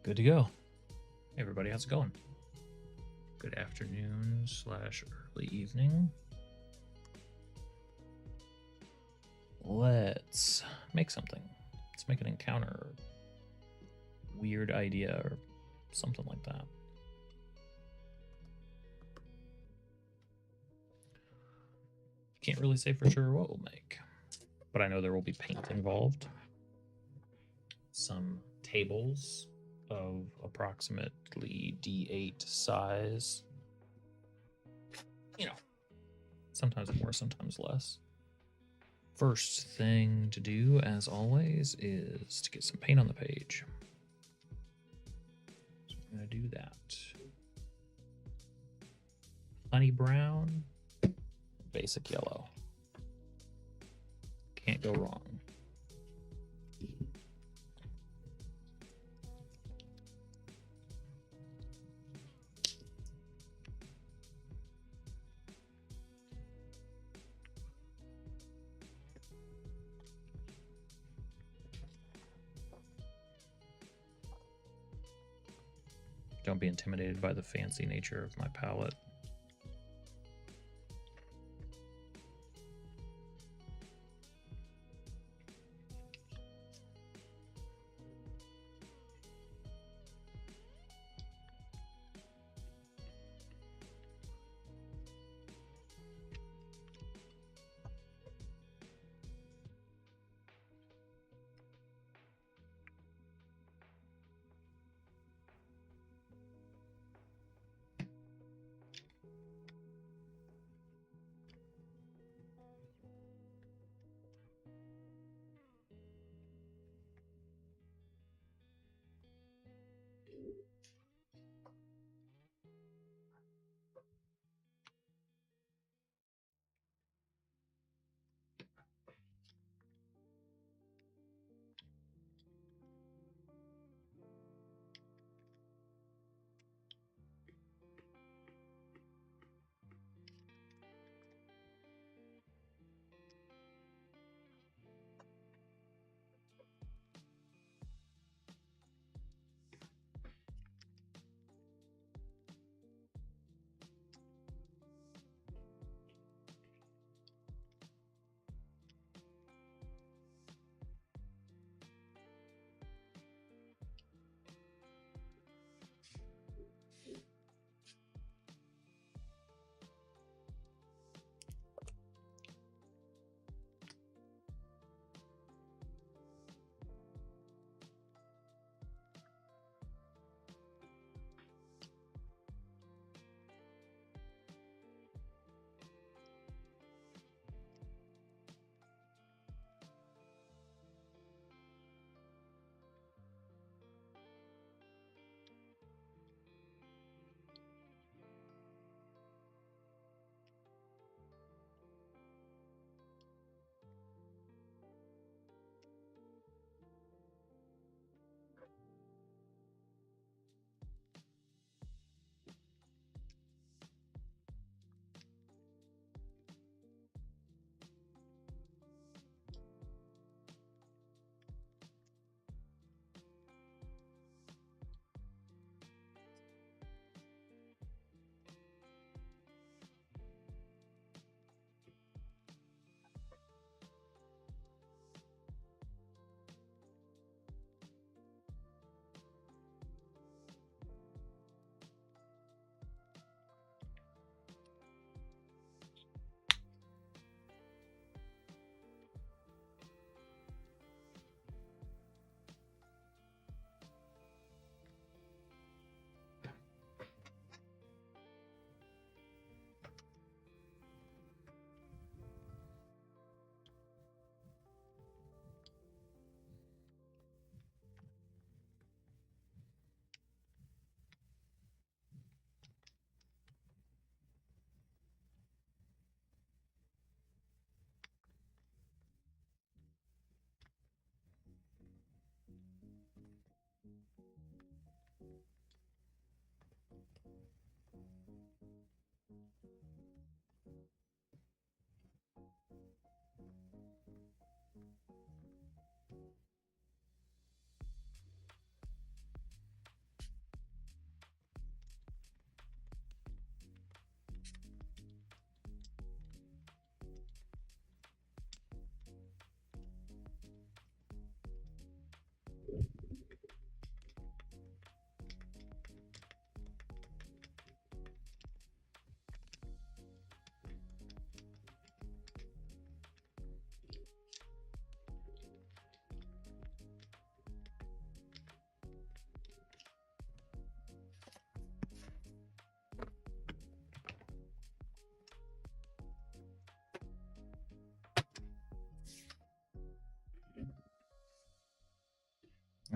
Good to go. Hey everybody, how's it going? Good afternoon slash early evening. Let's make something. Let's make an encounter or weird idea or something like that. Can't really say for sure what we'll make, but I know there will be paint involved. Some tables of approximately D8 size. You know, sometimes more, sometimes less. First thing to do, as always, is to get some paint on the page. So I'm going to do that. Honey brown, basic yellow. Can't go wrong. Don't be intimidated by the fancy nature of my palette.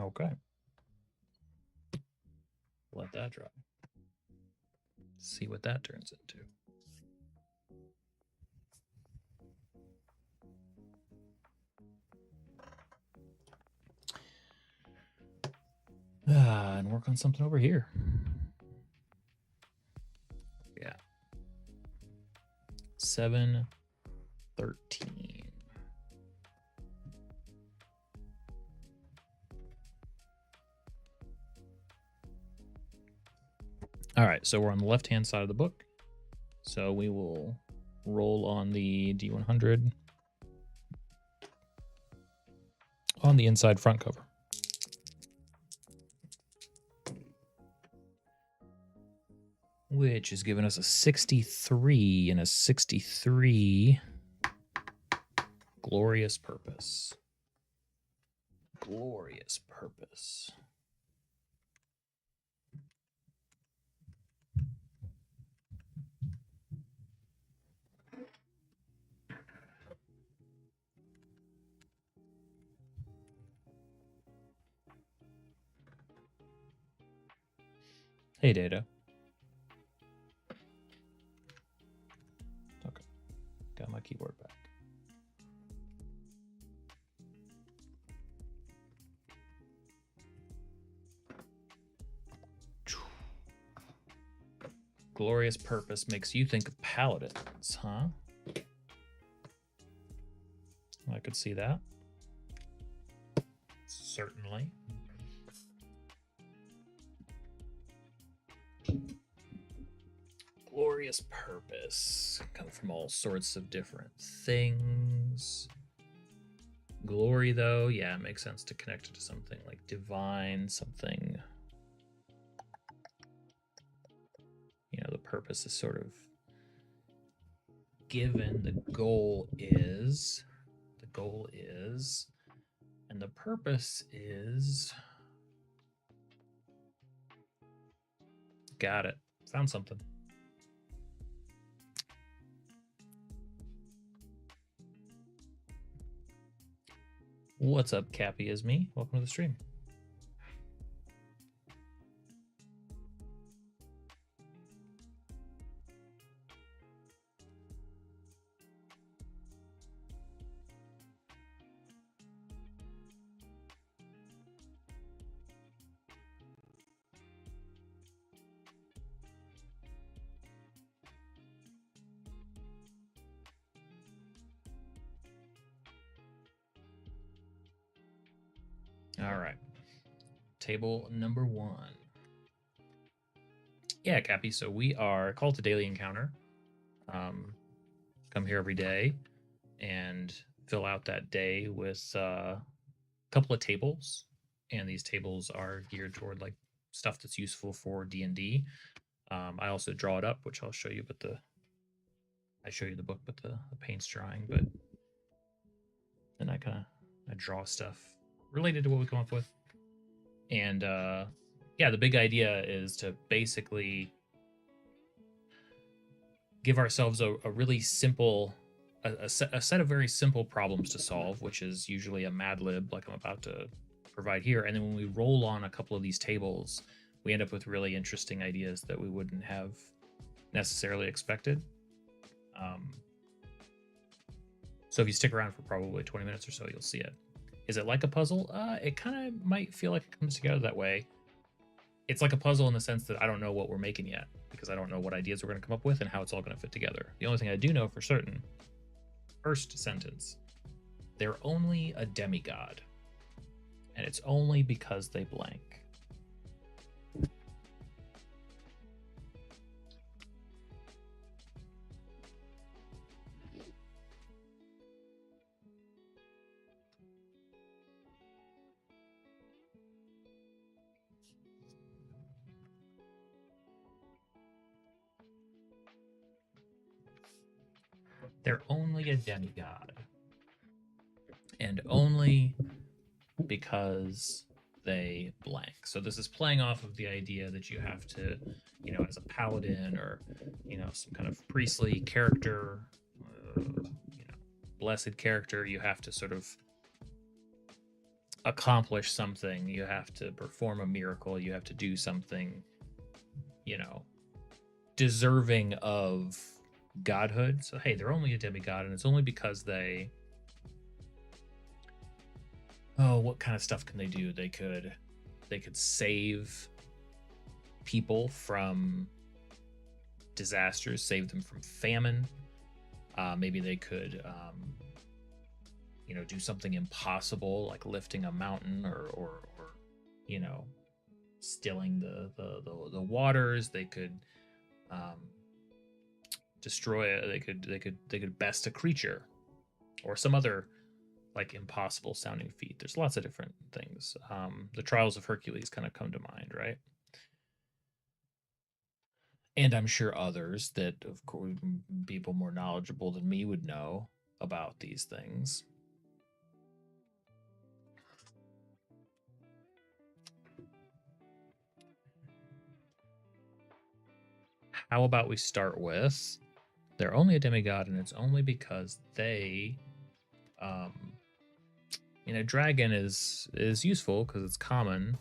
Okay. Let that dry. See what that turns into. And work on something over here. Yeah. 7, 13. All right, so we're on the left-hand side of the book. So we will roll on the D100 on the inside front cover. Which is giving us a 63 and a 63. Glorious purpose. Glorious purpose. Hey, Data. Okay, got my keyboard back. Glorious purpose makes you think of paladins, huh? I could see that. Certainly. Glorious purpose. Come from all sorts of different things. Glory, though, yeah, it makes sense to connect it to something like divine, something. You know, the purpose is sort of given. The goal is, and the purpose is. Got it. Found something. What's up, Cappy is me. Welcome to the stream. All right. Table number 1. Yeah, Cappy. So we are called to daily encounter. Come here every day and fill out that day with a couple of tables. And these tables are geared toward like stuff that's useful for D&D. I also draw it up, which I'll show you, but I show you the book, but the paint's drying, but then I draw stuff related to what we come up with. And yeah, the big idea is to basically give ourselves a really simple, a set of very simple problems to solve, which is usually a Mad Lib like I'm about to provide here. And then when we roll on a couple of these tables, we end up with really interesting ideas that we wouldn't have necessarily expected. So if you stick around for probably 20 minutes or so, you'll see it. Is it like a puzzle? It kind of might feel like it comes together that way. It's like a puzzle in the sense that I don't know what we're making yet, because I don't know what ideas we're going to come up with and how it's all going to fit together. The only thing I do know for certain, first sentence, they're only a demigod, and it's only because they blank. They're only a demigod. And only because they blank. So this is playing off of the idea that you have to, you know, as a paladin or, you know, some kind of priestly character, you know, blessed character, you have to sort of accomplish something. You have to perform a miracle. You have to do something, deserving of godhood. So, hey, they're only a demigod, and it's only because they. Oh, what kind of stuff can they do? They could save people from disasters, save them from famine. Maybe they could, do something impossible like lifting a mountain or stilling the waters. They could destroy. They could best a creature or some other like impossible sounding feat. There's lots of different things. The Trials of Hercules kind of come to mind, right? And I'm sure others that, of course, people more knowledgeable than me would know about these things. How about we start with they're only a demigod, and it's only because they, dragon is useful because it's common.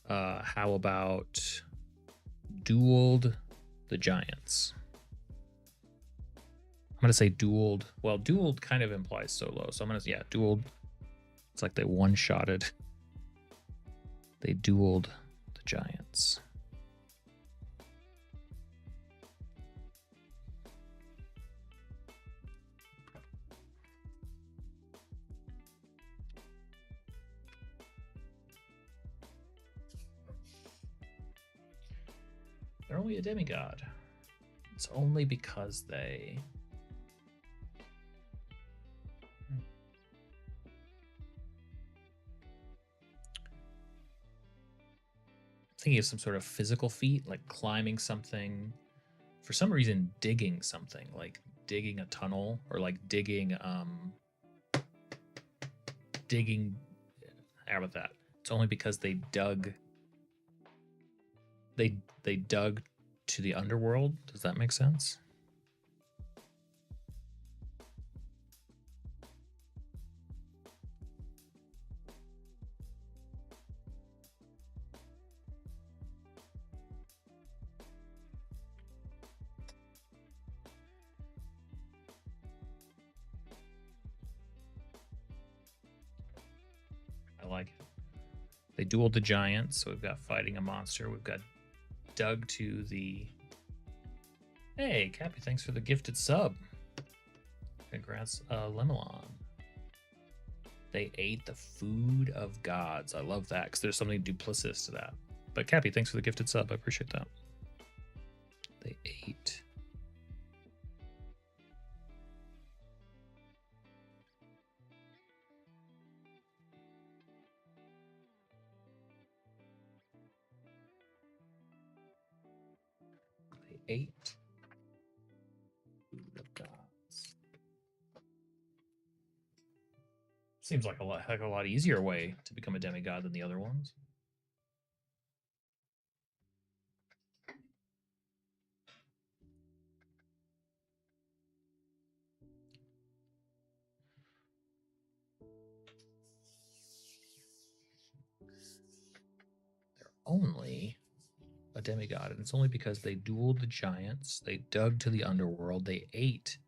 How about dueled the giants? I'm gonna say dueled. Well, dueled kind of implies solo, so I'm gonna say dueled. It's like they one-shotted. They dueled the giants. They're only a demigod. It's only because they. Thinking of some sort of physical feat, like climbing something. For some reason, digging something, like digging a tunnel, or like digging. How about that? It's only because they dug. They dug to the underworld. Does that make sense? I like it. They dueled the giants, so we've got fighting a monster. We've got dug to the. Hey, Cappy, thanks for the gifted sub. Congrats, Lemelon. They ate the food of gods. I love that because there's something duplicitous to that. But Cappy, thanks for the gifted sub. I appreciate that. They ate. They ate food of gods. Seems like a heck of a lot easier way to become a demigod than the other ones. They're only a demigod, and it's only because they dueled the giants, they dug to the underworld, they ate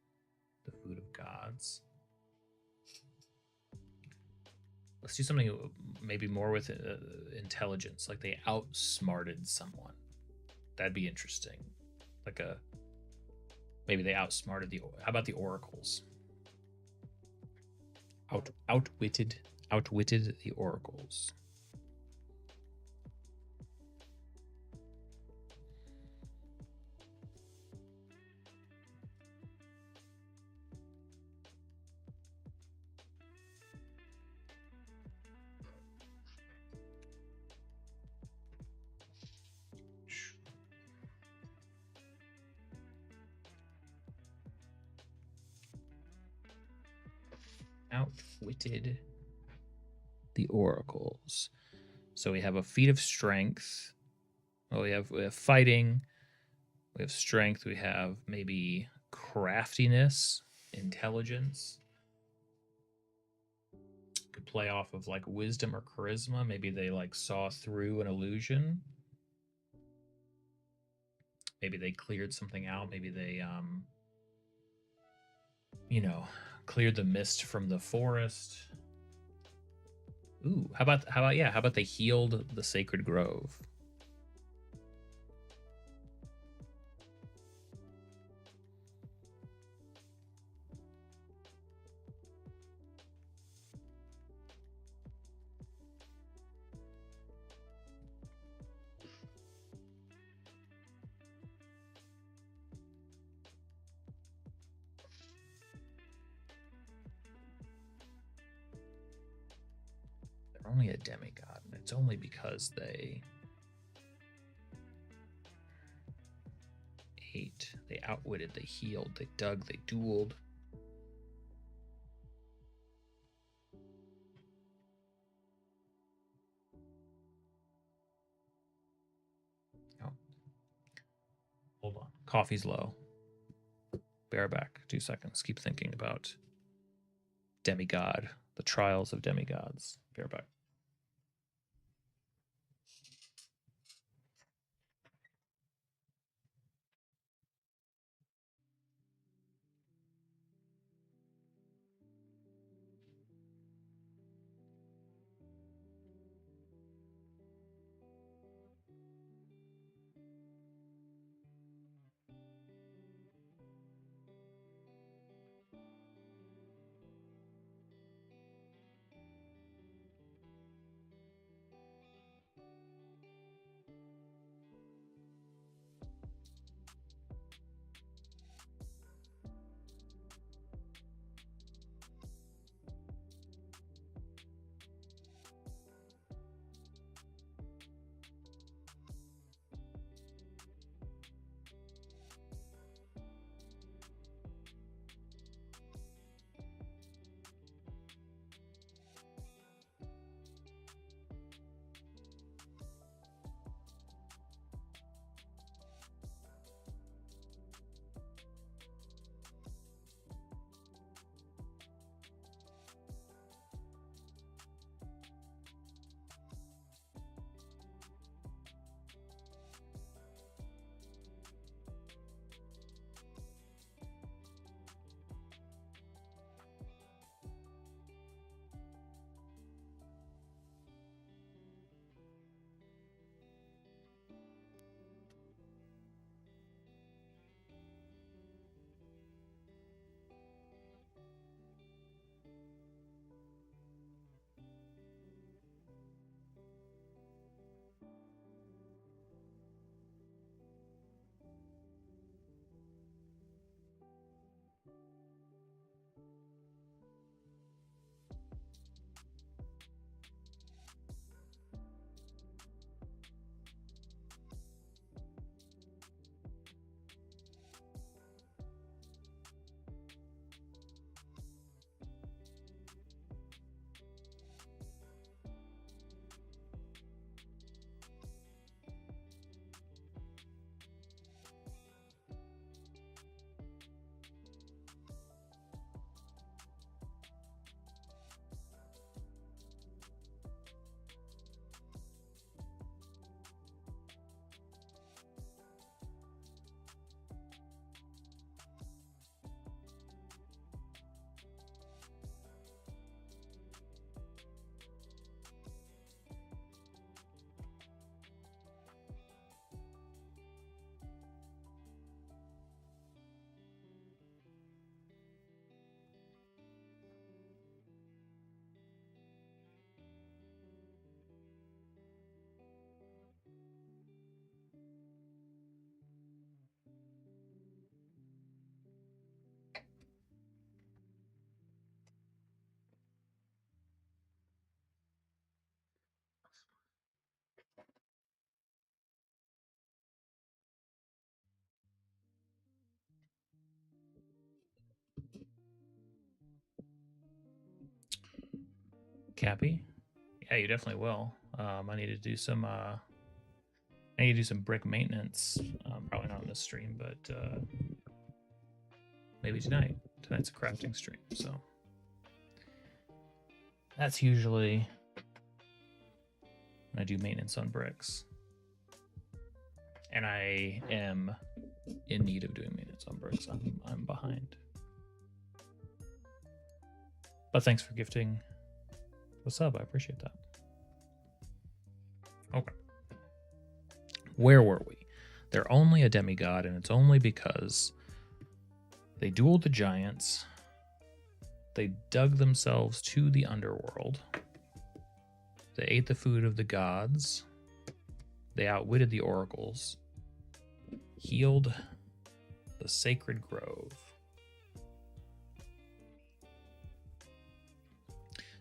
the food of gods. Let's do something maybe more with intelligence, like they outsmarted someone. That'd be interesting. Like maybe they outsmarted how about the oracles? Outwitted the oracles. Outwitted the oracles. So we have a feat of strength. Well, we have fighting. We have strength. We have maybe craftiness, intelligence. Could play off of like wisdom or charisma. Maybe they like saw through an illusion. Maybe they cleared something out. Maybe they you know, cleared the mist from the forest. Ooh, how about they healed the sacred grove? They're only a demigod, and it's only because they ate, they outwitted, they healed, they dug, they dueled. Oh. Hold on. Coffee's low. Bear back 2 seconds. Keep thinking about demigod, the trials of demigods. Bear back. Cappy? Yeah, you definitely will. I need to do some brick maintenance. Probably not on this stream, but maybe tonight. Tonight's a crafting stream, so That's usually when I do maintenance on bricks. And I am in need of doing maintenance on bricks. I'm behind. But thanks for gifting the sub. I appreciate that. Okay. Where were we? They're only a demigod, and it's only because they dueled the giants. They dug themselves to the underworld. They ate the food of the gods. They outwitted the oracles. Healed the sacred grove.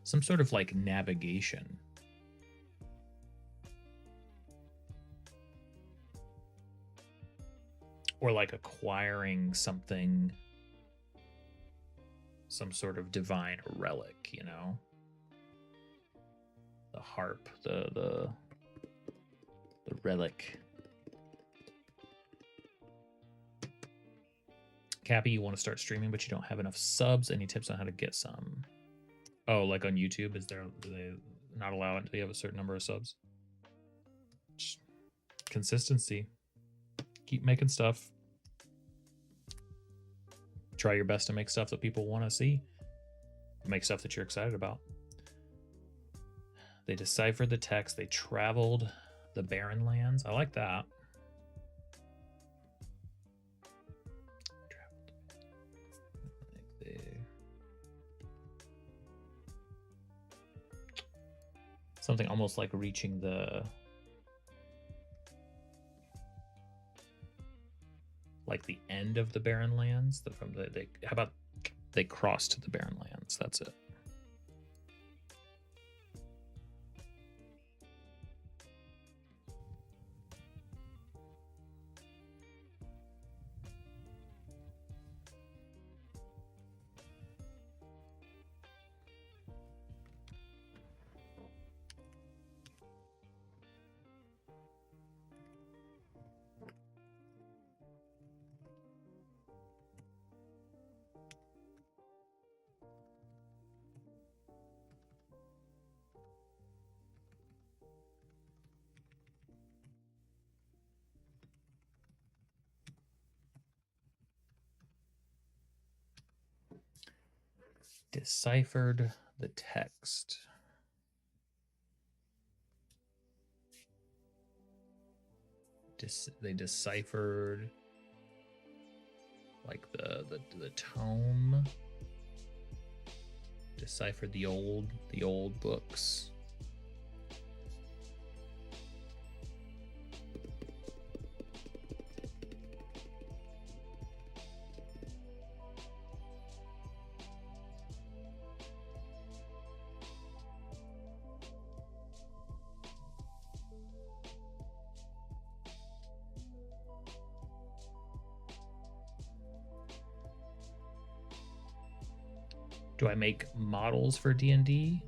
Some sort of like navigation. Or like acquiring something, some sort of divine relic, you know? The harp, the relic. Cappy, you want to start streaming, but you don't have enough subs. Any tips on how to get some? Oh, like on YouTube, do they not allow it until you have a certain number of subs? Just consistency. Keep making stuff. Try your best to make stuff that people want to see. Make stuff that you're excited about. They deciphered the text. They traveled the barren lands. I like that. Something almost like reaching the end of the barren lands. How about they crossed the barren lands? That's it. Deciphered the text. They deciphered like the tome. Deciphered the old books. Do I make models for D&D?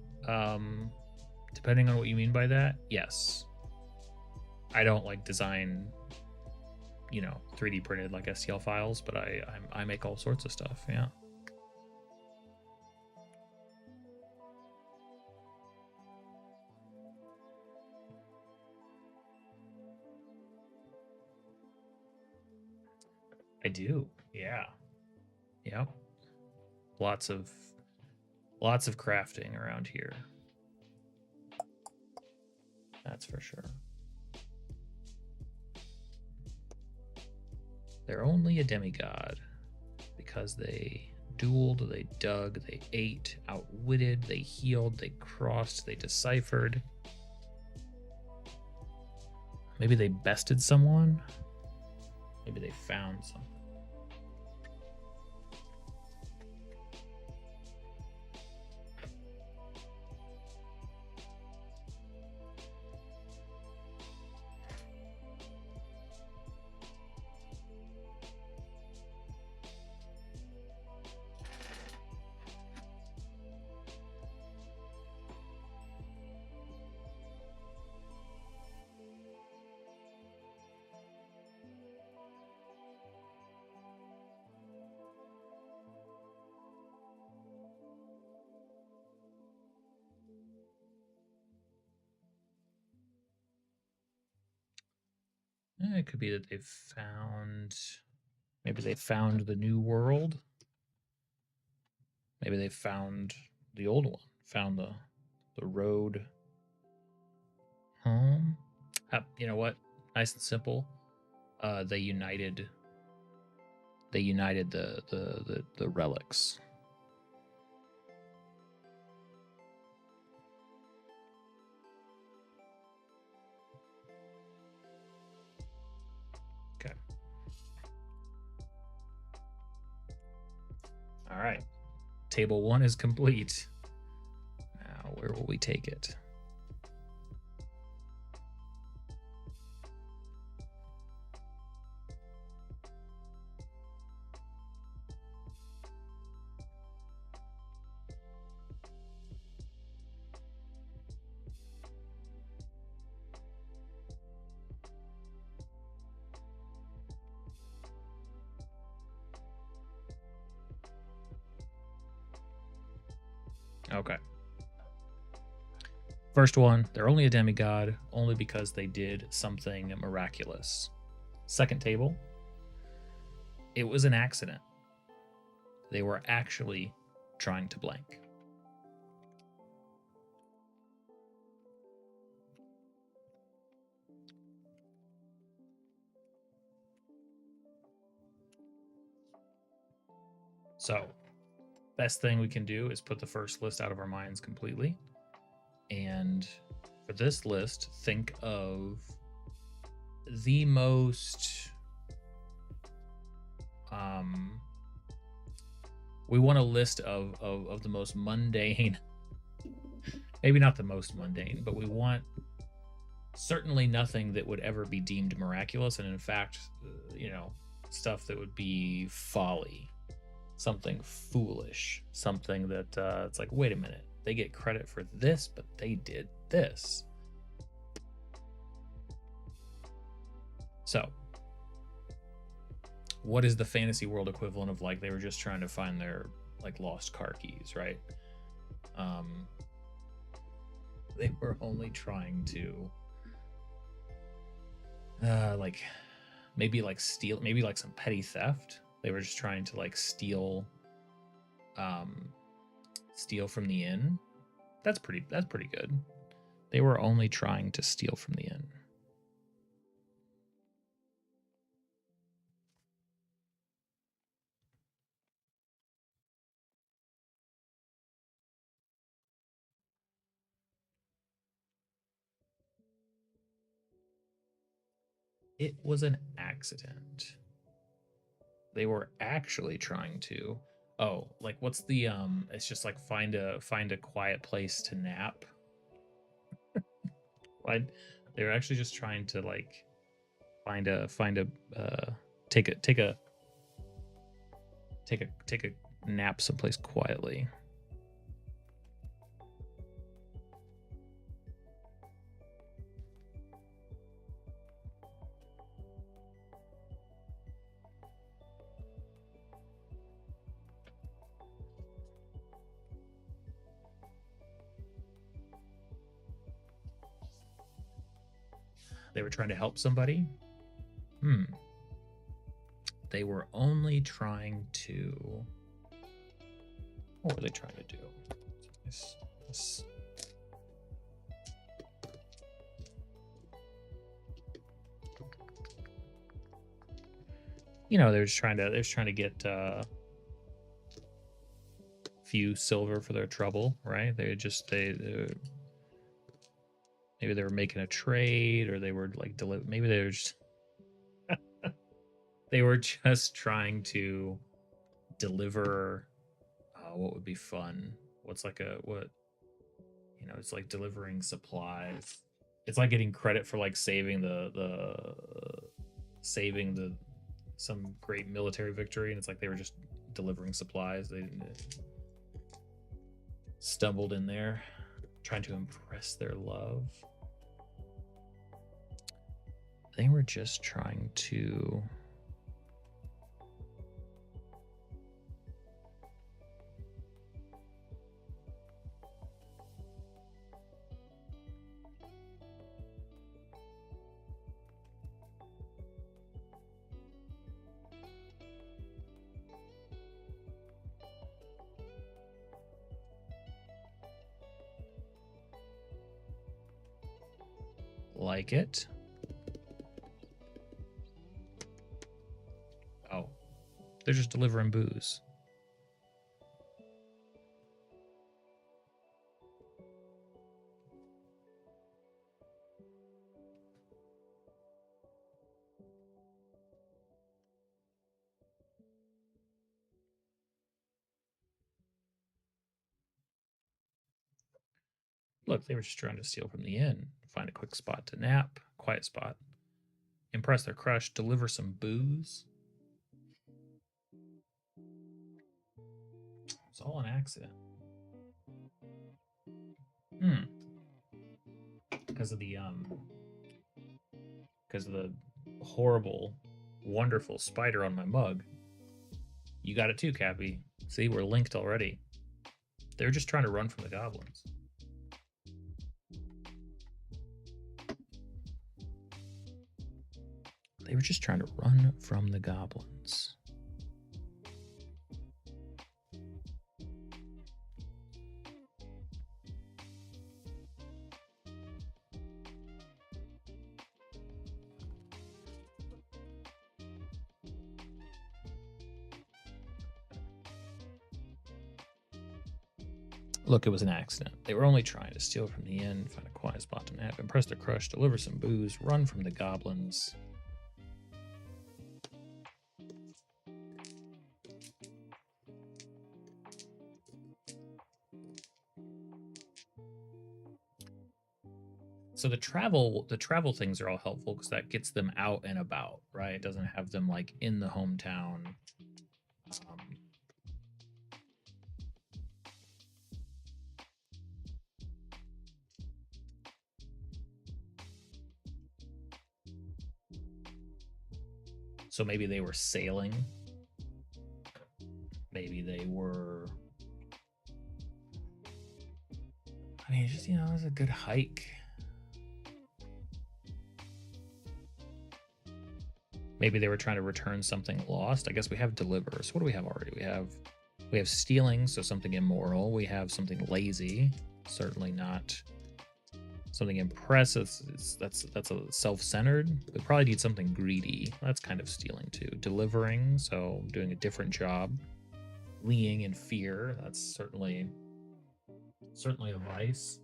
Depending on what you mean by that, yes. I don't like design, 3D printed like STL files, but I make all sorts of stuff. Yeah. I do. Yeah. Yep. Lots of crafting around here. That's for sure. They're only a demigod because they dueled, they dug, they ate, outwitted, they healed, they crossed, they deciphered. Maybe they bested someone. Maybe they found something. It could be that they found. Maybe they found the new world. Maybe they found the old one. Found the road home. You know what? Nice and simple. They united. They united the relics. Okay. All right. Table 1 is complete. Now, where will we take it? Okay. First one, they're only a demigod only because they did something miraculous. Second table, it was an accident. They were actually trying to blank. So, best thing we can do is put the first list out of our minds completely. And for this list, think of the most we want a list of the most mundane, maybe not the most mundane, but we want certainly nothing that would ever be deemed miraculous, and in fact, stuff that would be folly, something foolish, something that it's like, wait a minute, they get credit for this, but they did this. So, what is the fantasy world equivalent of, like, they were just trying to find their, like, lost car keys, right? They were only trying to like maybe like steal, maybe like some petty theft. They were just trying to like steal from the inn. That's pretty good. They were only trying to steal from the inn. It was an accident. They were actually trying to, oh, like, what's the it's just like find a quiet place to nap. Like, they were actually just trying to like find a take a nap someplace quietly. They were trying to help somebody. They were only trying to. What were they trying to do? They were just trying to get few silver for their trouble, right? They maybe they were making a trade, or they were like maybe they were just they were just trying to deliver. What would be fun? What's like it's like delivering supplies. It's like getting credit for like saving some great military victory, and it's like they were just delivering supplies. They stumbled in there trying to impress their love. They were just trying to like it. Oh, they're just delivering booze. Look, they were just trying to steal from the inn, find a quick spot to nap, quiet spot, impress their crush, deliver some booze. It's all an accident. Because of the horrible, wonderful spider on my mug. You got it too, Cappy. See, we're linked already. They're just trying to run from the goblins. They were just trying to run from the goblins. Look, it was an accident. They were only trying to steal from the inn, find a quiet spot to nap, impress their crush, deliver some booze, run from the goblins. So the travel things are all helpful because that gets them out and about, right? It doesn't have them like in the hometown. So maybe they were sailing. Maybe they were. I mean, just, you know, it was a good hike. Maybe they were trying to return something lost. I guess we have deliver. So what do we have already? We have stealing, so something immoral. We have something lazy, certainly not something impressive. That's a self-centered. We probably need something greedy. That's kind of stealing too. Delivering, so doing a different job. Fleeing in fear. That's certainly a vice.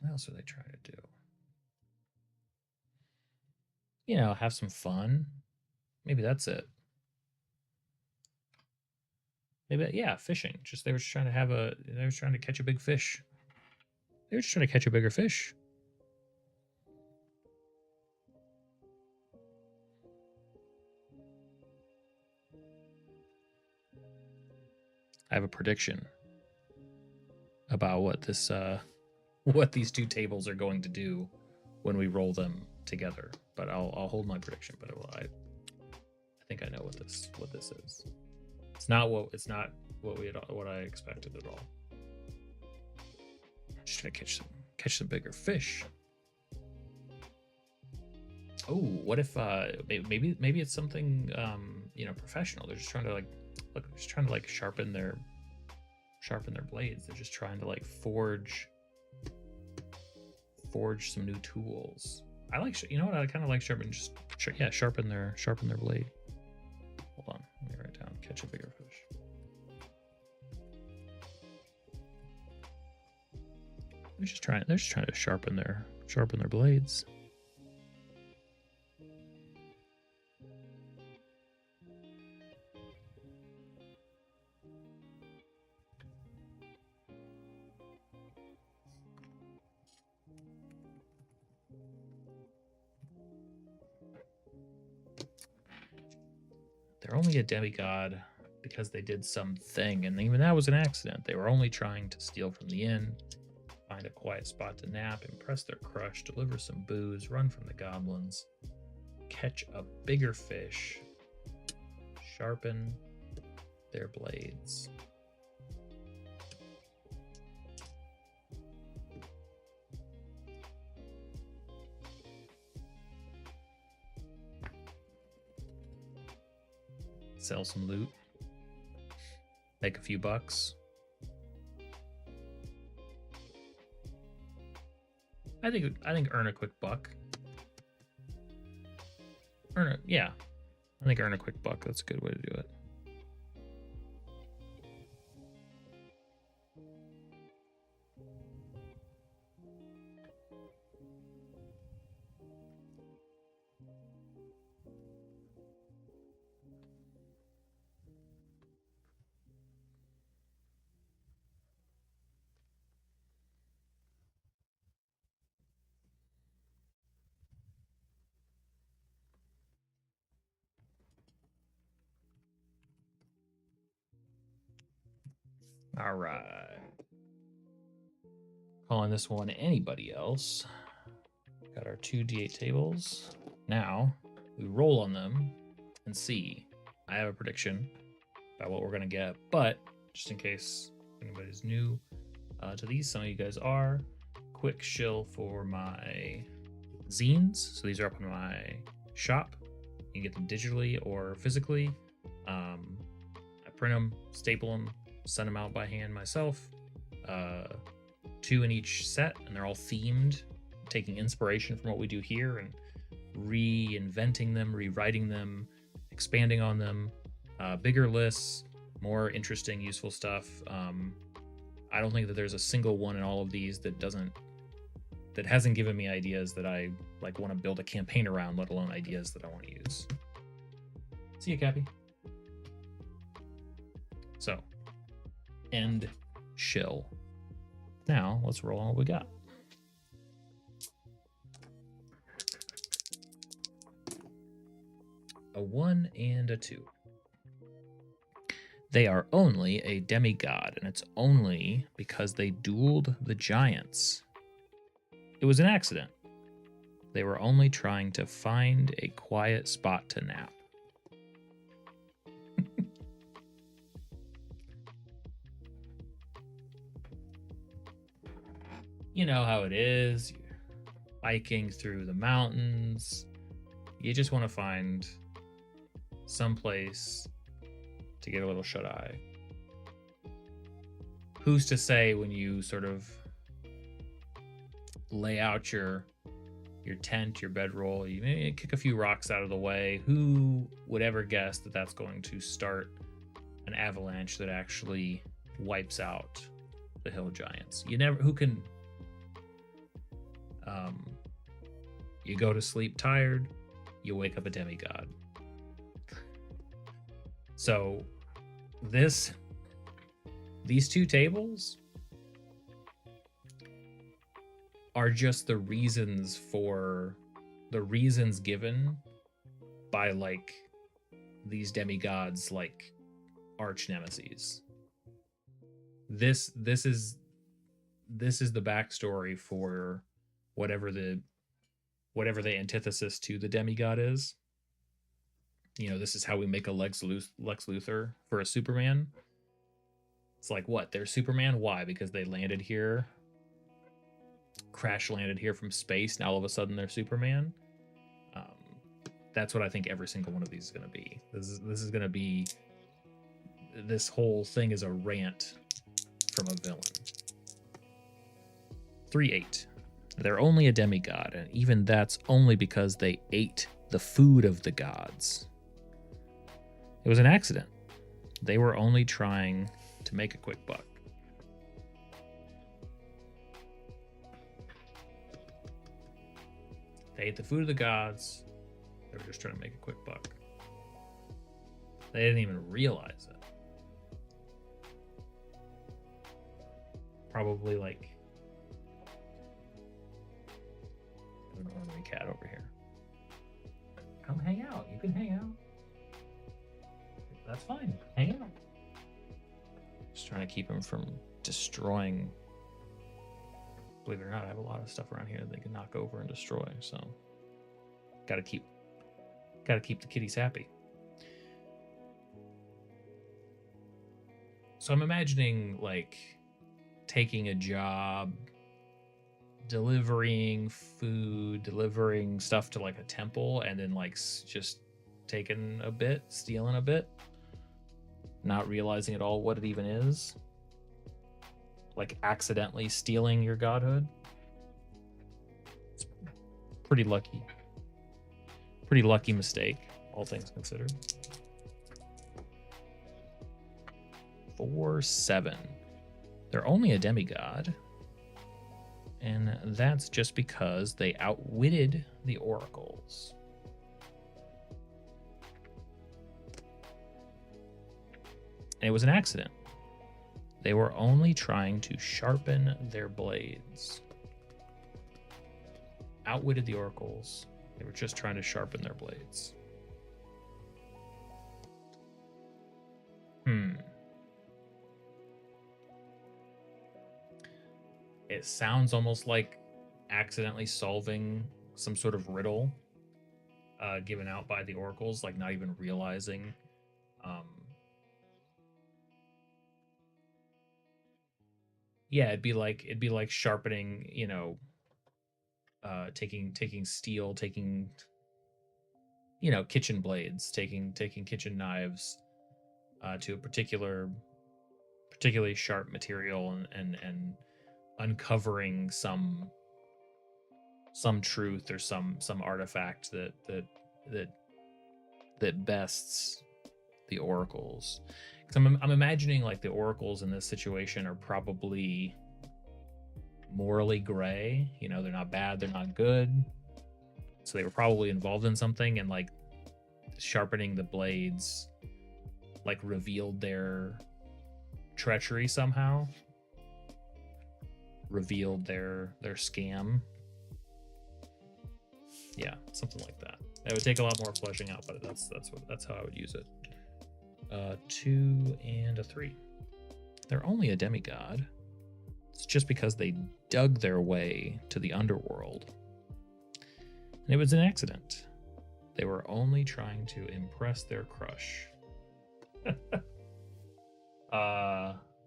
What else are they trying to do? You know, have some fun. Maybe that's it. Maybe, yeah, fishing. Just they were just trying to catch a big fish. They were just trying to catch a bigger fish. I have a prediction about what these two tables are going to do when we roll them together. But I'll hold my prediction. But I think I know what this is. It's not what I expected at all. Just trying to catch some bigger fish. Oh, what if maybe it's something professional. They're just trying to sharpen their blades. They're just trying to like forge some new tools. I like, you know what? I kind of like sharpen their blade. Hold on, let me write down. Catch a bigger fish. They're just trying to sharpen their blades. They're only a demigod because they did something, and even that was an accident. They were only trying to steal from the inn, find a quiet spot to nap, impress their crush, deliver some booze, run from the goblins, catch a bigger fish, sharpen their blades. Sell some loot, make a few bucks. I think earn a quick buck. Yeah. I think earn a quick buck. That's a good way to do it. All right. Calling this one anybody else. Got our 2d8 tables. Now we roll on them and see. I have a prediction about what we're going to get, but just in case anybody's new to these, some of you guys are. Quick shill for my zines. So these are up in my shop. You can get them digitally or physically. I print them, staple them, send them out by hand myself. 2 in each set, and they're all themed, taking inspiration from what we do here and reinventing them, rewriting them, expanding on them. Bigger lists, more interesting, useful stuff. I don't think that there's a single one in all of these that hasn't given me ideas that I like want to build a campaign around, let alone ideas that I want to use. See you, Cappy. So, end shill. Now, let's roll on what we got. A 1 and a 2. They are only a demigod, and it's only because they dueled the giants. It was an accident. They were only trying to find a quiet spot to nap. You know how it is. You're hiking through the mountains. You just want to find some place to get a little shut-eye. Who's to say when you sort of lay out your tent, your bedroll, you may kick a few rocks out of the way. Who would ever guess that that's going to start an avalanche that actually wipes out the hill giants? You go to sleep tired, you wake up a demigod. So these 2 tables are just the reasons given by like these demigods, like arch nemesis. This is the backstory for whatever the antithesis to the demigod is. You know, this is how we make a Lex Luthor for a Superman. It's like, what? They're Superman? Why? Because they landed here, crash landed here from space, and all of a sudden they're Superman. That's what I think every single one of these is going to be. This is going to be. This whole thing is a rant from a villain. 3/8. They're only a demigod, and even that's only because they ate the food of the gods. It was an accident. They were only trying to make a quick buck. They ate the food of the gods. They were just trying to make a quick buck. They didn't even realize it. Probably like an ornery cat over here. Come hang out. You can hang out. That's fine. Hang out. Just trying to keep him from destroying. Believe it or not, I have a lot of stuff around here that they can knock over and destroy. So, gotta keep the kitties happy. So I'm imagining like taking a job, delivering food, delivering stuff to like a temple, and then like just taking a bit, stealing a bit, not realizing at all what it even is. Like accidentally stealing your godhood. Pretty lucky. Pretty lucky mistake, all things considered. 4-7. They're only a demigod. And that's just because they outwitted the oracles. And it was an accident. They were only trying to sharpen their blades. Outwitted the oracles. They were just trying to sharpen their blades. It sounds almost like accidentally solving some sort of riddle given out by the oracles, like not even realizing. Yeah, it'd be like sharpening, you know, taking steel, taking, you know, kitchen blades, taking kitchen knives to a particularly sharp material and uncovering some truth or some artifact that bests the oracles. 'Cause I'm imagining like the oracles in this situation are probably morally gray. You know, they're not bad, they're not good. So they were probably involved in something, and like sharpening the blades like revealed their treachery somehow. Revealed their scam. Yeah, something like that. It would take a lot more fleshing out, but that's how I would use it. 2 and a 3. They're only a demigod. It's just because they dug their way to the underworld. And it was an accident. They were only trying to impress their crush.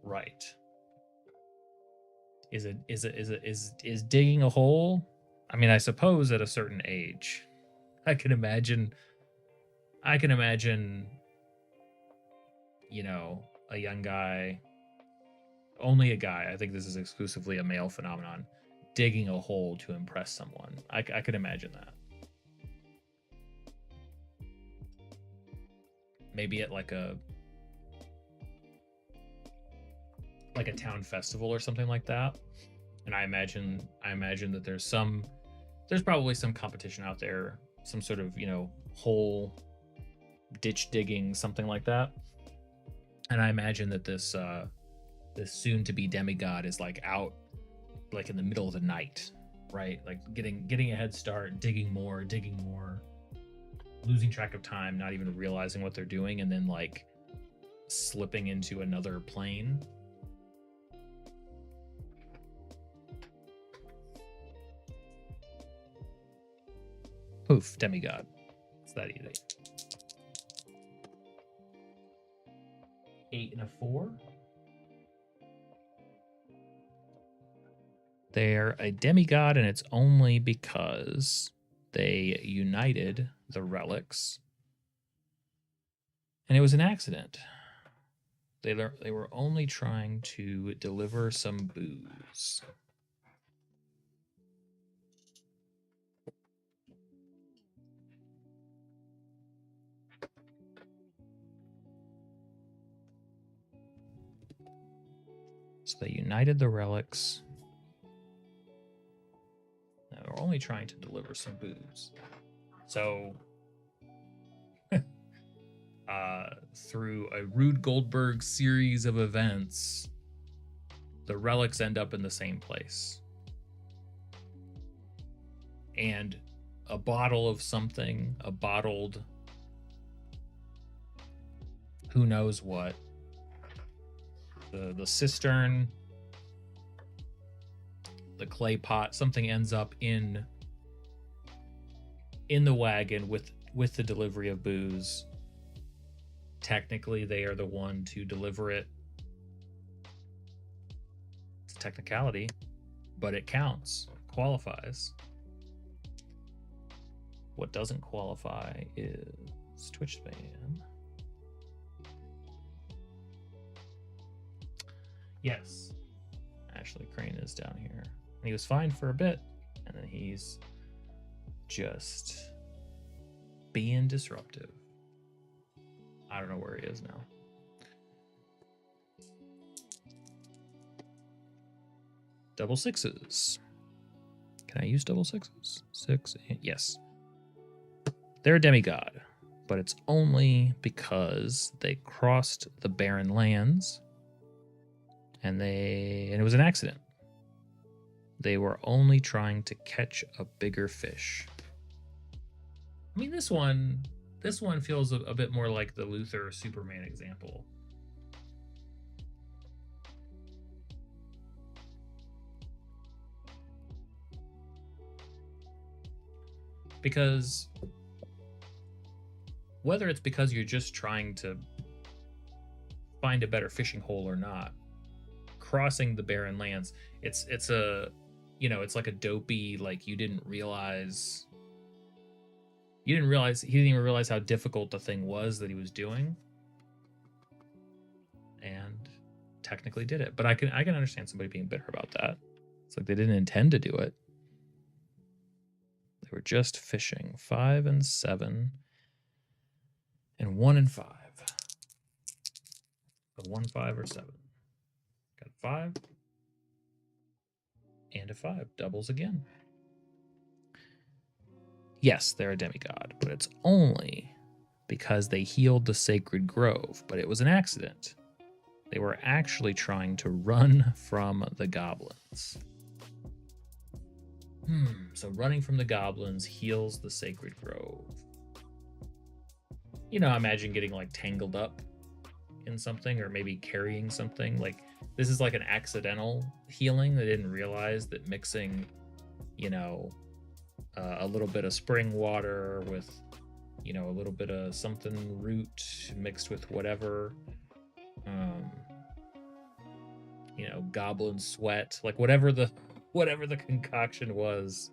Right. Is digging a hole? I mean, I suppose at a certain age. I can imagine, you know, a young guy, only a guy, I think this is exclusively a male phenomenon, digging a hole to impress someone. I could imagine that. Maybe at like a town festival or something like that. And I imagine that there's probably some competition out there, some sort of, you know, hole ditch digging, something like that. And I imagine that this soon to be demigod is like out like in the middle of the night, right? Like getting a head start, digging more, losing track of time, not even realizing what they're doing, and then like slipping into another plane. Poof, demigod. It's that easy. 8 and a 4. They're a demigod, and it's only because they united the relics. And it was an accident. They were only trying to deliver some booze. So they united the relics. Now they're only trying to deliver some booze. So, through a Rube Goldberg series of events, the relics end up in the same place. And a bottle of something, a bottled who knows what, the cistern, the clay pot, something ends up in the wagon with the delivery of booze. Technically, they are the one to deliver it. It's a technicality, but it counts, qualifies. What doesn't qualify is Twitch spam. Yes, Ashley Crane is down here. And he was fine for a bit, and then he's just being disruptive. I don't know where he is now. Double sixes. Can I use double sixes? Yes. They're a demigod, but it's only because they crossed the barren lands and it was an accident. They were only trying to catch a bigger fish. I mean, this one feels a bit more like the Luther Superman example. Because whether it's because you're just trying to find a better fishing hole or not, crossing the barren lands, it's a, you know, it's like a dopey, like he didn't even realize how difficult the thing was that he was doing, and technically did it. But I can understand somebody being bitter about that. It's like they didn't intend to do it. They were just fishing. 5 and 7 and 1 and 5. A 1, 5, or 7. Got 5 and a 5. Doubles again. Yes, they're a demigod, but it's only because they healed the sacred grove, but it was an accident. They were actually trying to run from the goblins. So running from the goblins heals the sacred grove. You know, imagine getting like tangled up in something, or maybe carrying something. Like, this is like an accidental healing. They didn't realize that mixing, you know, a little bit of spring water with, you know, a little bit of something root mixed with whatever, you know, goblin sweat, like whatever the concoction was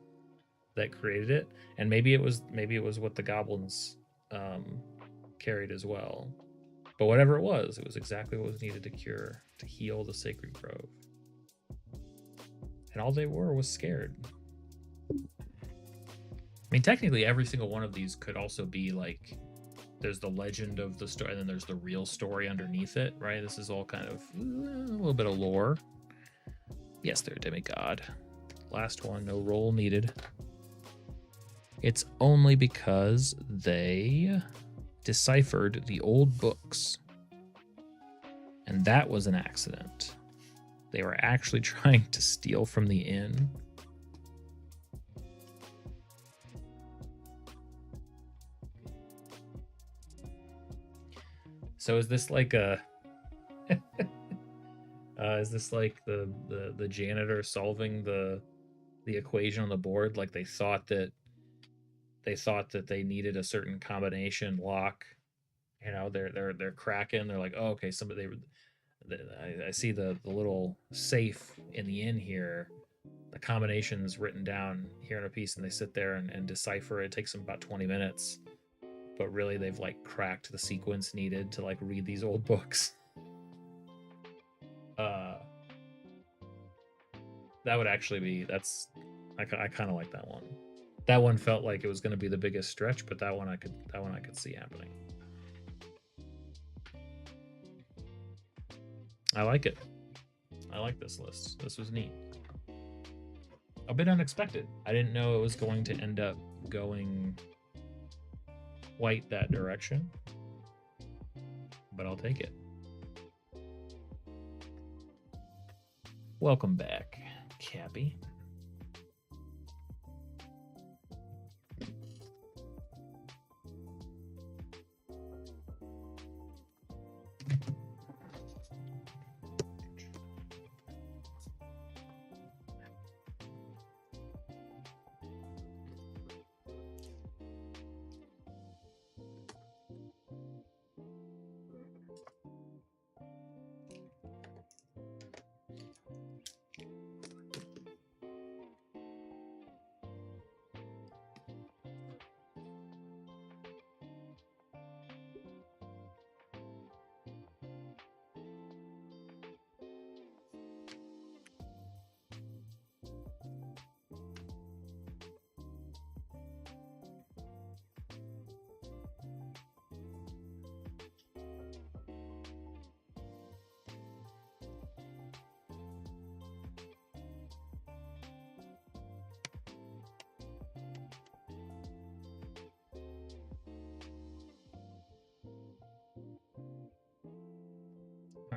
that created it. And maybe it was what the goblins carried as well. But whatever it was exactly what was needed to heal the sacred grove. And all they were was scared. I mean, technically every single one of these could also be like, there's the legend of the story and then there's the real story underneath it, right? This is all kind of a little bit of lore. Yes, they're a demigod. Last one, no roll needed. It's only because they deciphered the old books. And that was an accident. They were actually trying to steal from the inn. So is this like a is this like the janitor solving the equation on the board? Like they thought that they needed a certain combination lock. You know, they're cracking. They're like, oh, okay, I see the little safe in the inn here. The combination's written down here in a piece, and they sit there and decipher it. It takes them about 20 minutes. But really, they've like cracked the sequence needed to like read these old books. That would actually be, I kind of like that one. That one felt like it was going to be the biggest stretch, but that one I could see happening. I like it. I like this list. This was neat. A bit unexpected. I didn't know it was going to end up going quite that direction, but I'll take it. Welcome back, Cappy.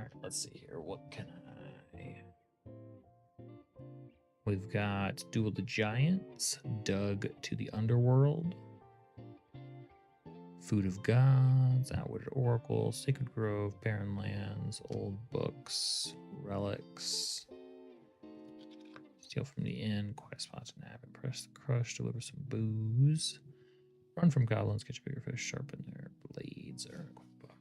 right, let's see here. What can I? We've got Duel the Giants, Dug to the Underworld, Food of Gods, Outwitted Oracle, Sacred Grove, Barren Lands, Old Books, Relics, Steal from the Inn, Quiet Spot to Nap, Impress the Crush, Deliver some Booze, Run from Goblins, Catch a Bigger Fish, Sharpen their Blades, or a quick book.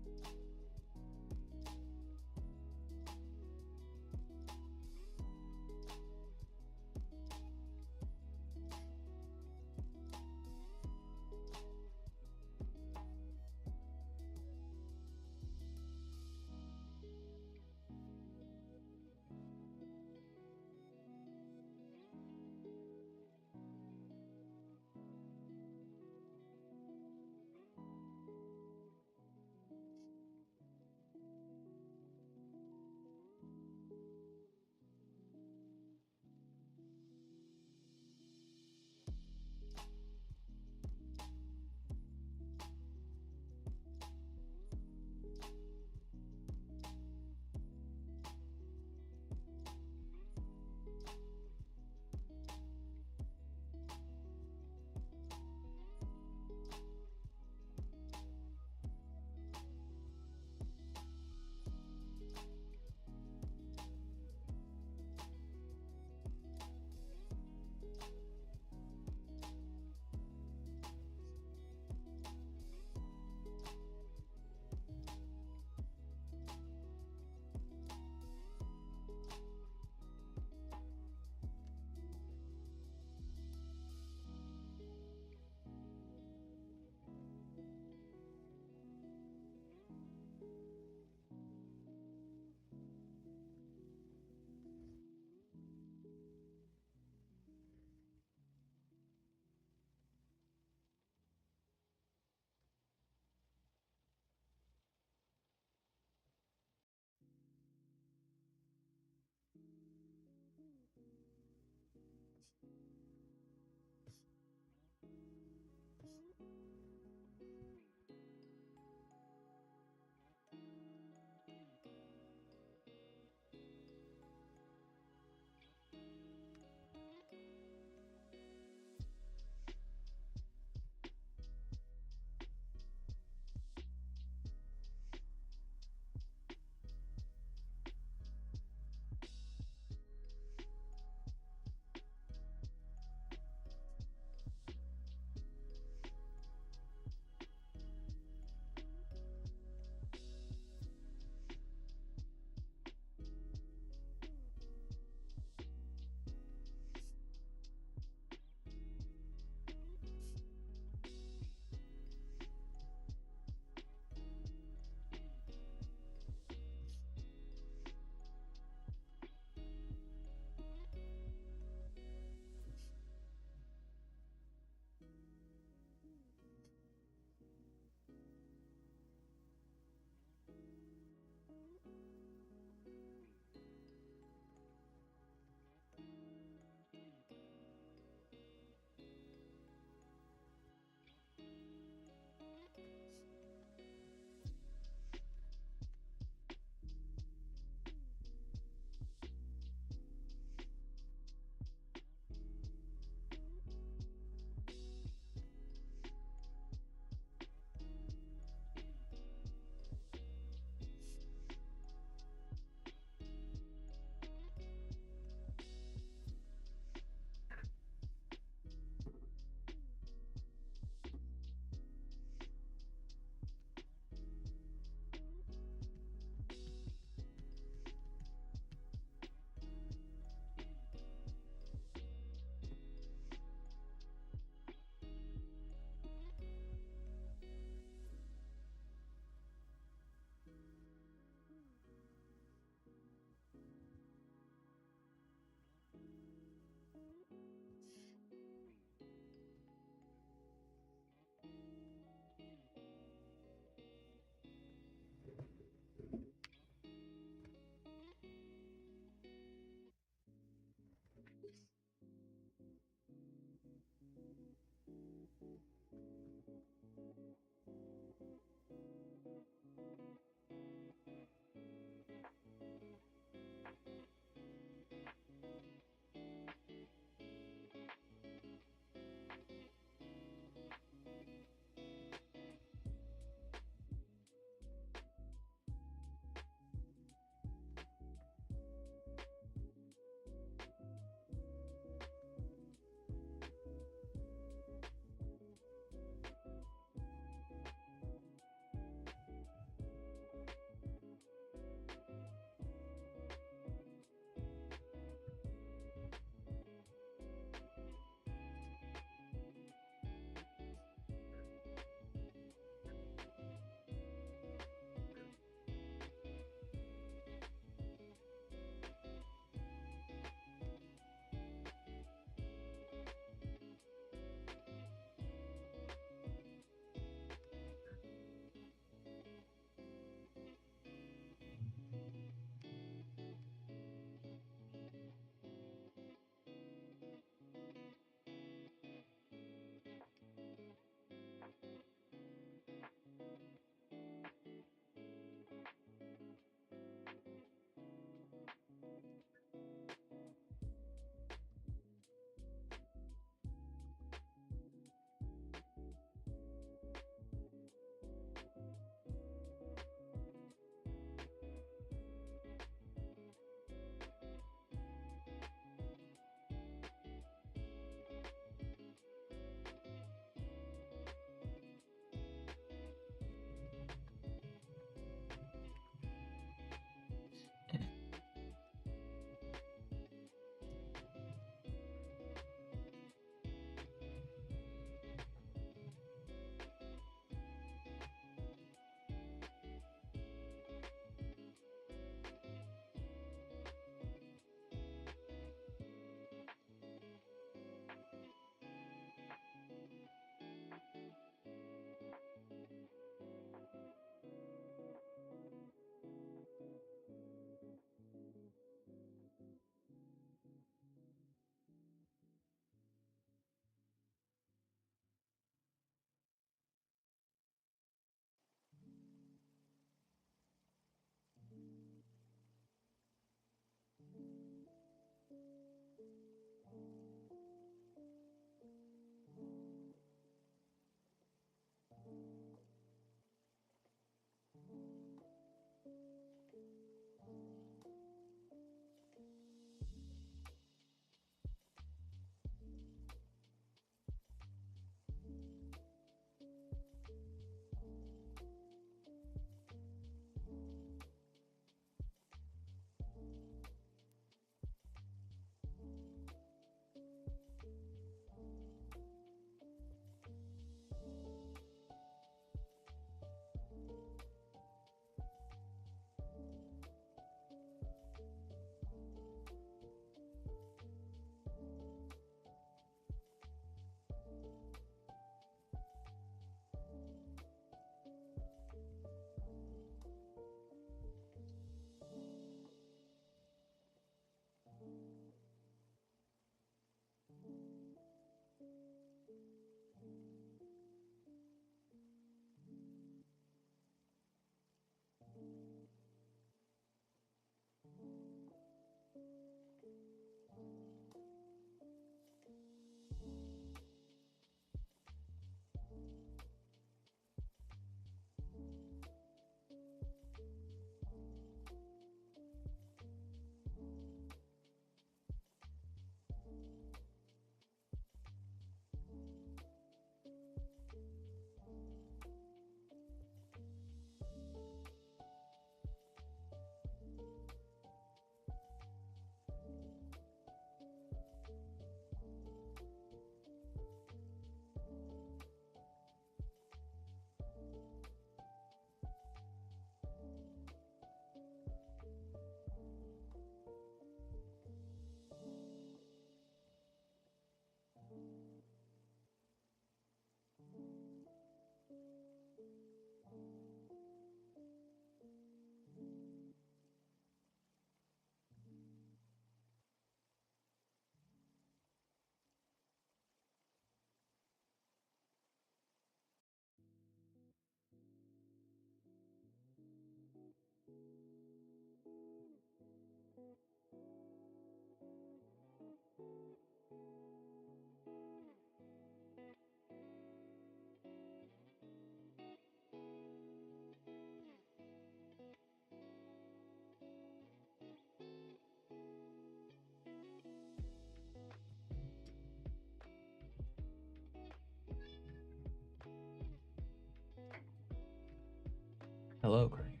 Hello, Crane.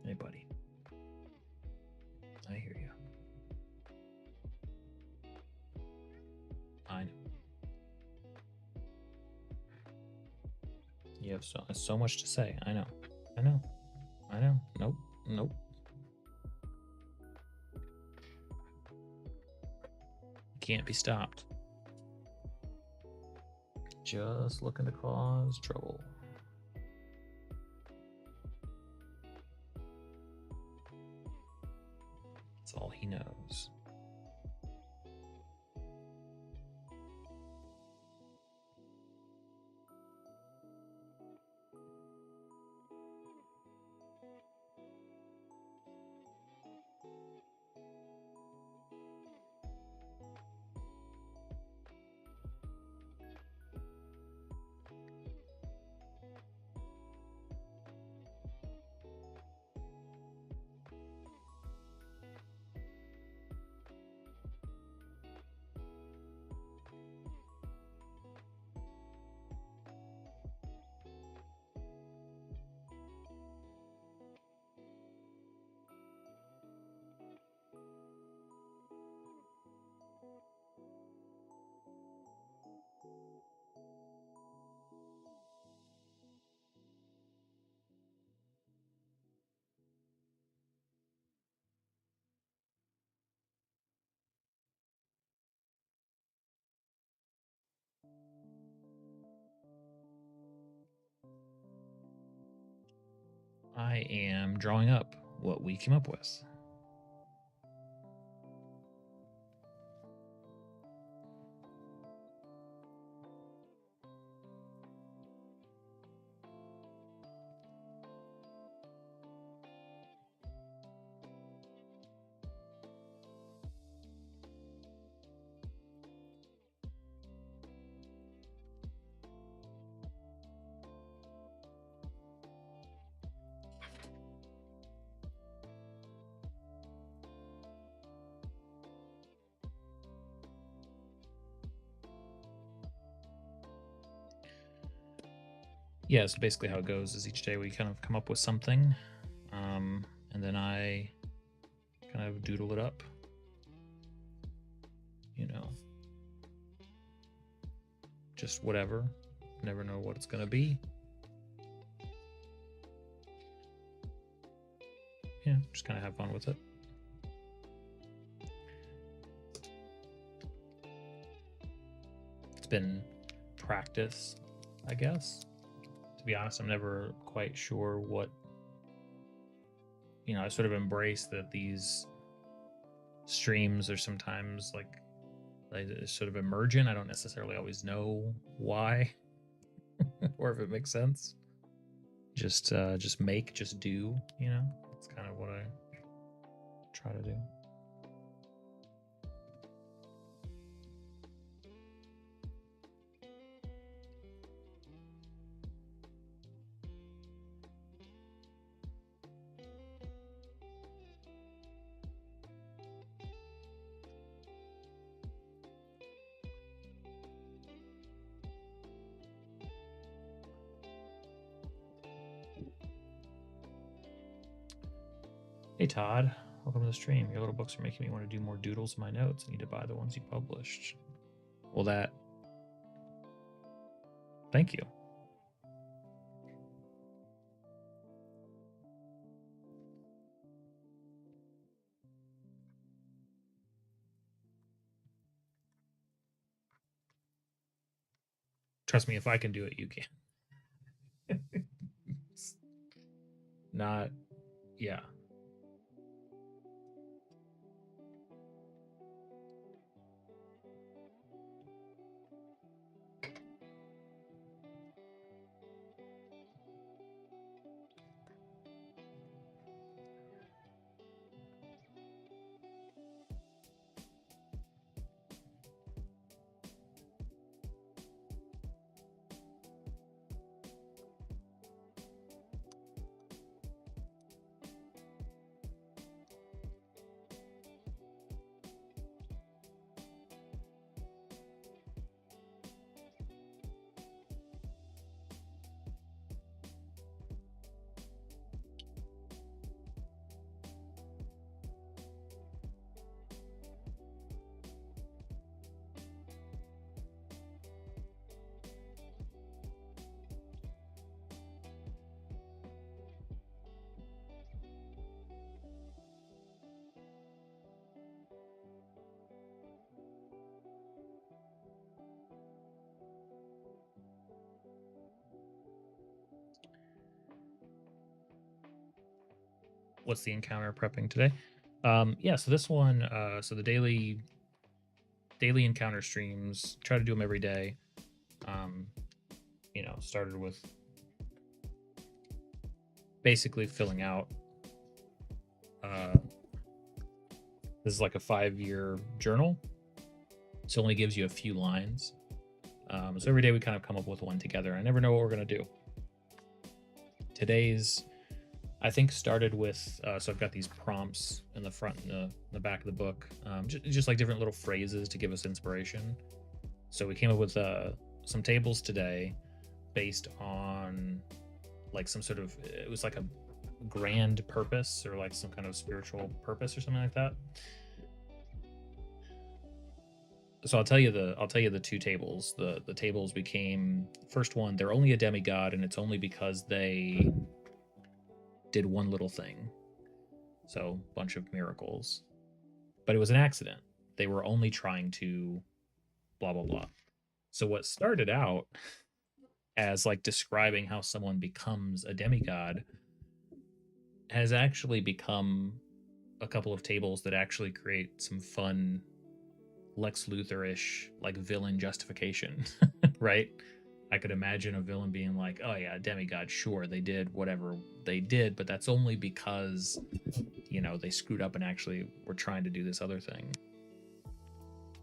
Hey, buddy. I hear you. I know. You have so much to say. I know. I know. I know. Nope. Nope. Can't be stopped. Just looking to cause trouble. That's all he knows. I am drawing up what we came up with. Yeah, so basically how it goes is each day we kind of come up with something, and then I kind of doodle it up. You know, just whatever. Never know what it's going to be. Yeah, just kind of have fun with it. It's been practice, I guess. To be honest, I'm never quite sure what, I sort of embrace that these streams are sometimes like sort of emergent. I don't necessarily always know why or if it makes sense. Just make, just do, That's kind of what I try to do. Hey Todd, welcome to the stream. Your little books are making me want to do more doodles in my notes. I need to buy the ones you published. Well, thank you. Trust me, if I can do it, you can. Not, yeah. what's the encounter prepping today? Yeah, so this one, so the daily encounter streams, try to do them every day. Started with basically filling out. This is like a 5-year journal, so it only gives you a few lines. So every day we kind of come up with one together. I never know what we're gonna do. Today's, I think, started with so I've got these prompts in the front and the back of the book, just like different little phrases to give us inspiration. So we came up with some tables today based on like some sort of, it was like a grand purpose or like some kind of spiritual purpose or something like that. So I'll tell you the two tables. The tables became, first one, they're only a demigod, and it's only because they did one little thing. So a bunch of miracles. But it was an accident. They were only trying to blah blah blah. So what started out as like describing how someone becomes a demigod has actually become a couple of tables that actually create some fun Lex Luthor-ish like villain justification, right? I could imagine a villain being like, oh yeah, demigod, sure, they did whatever they did, but that's only because, they screwed up and actually were trying to do this other thing.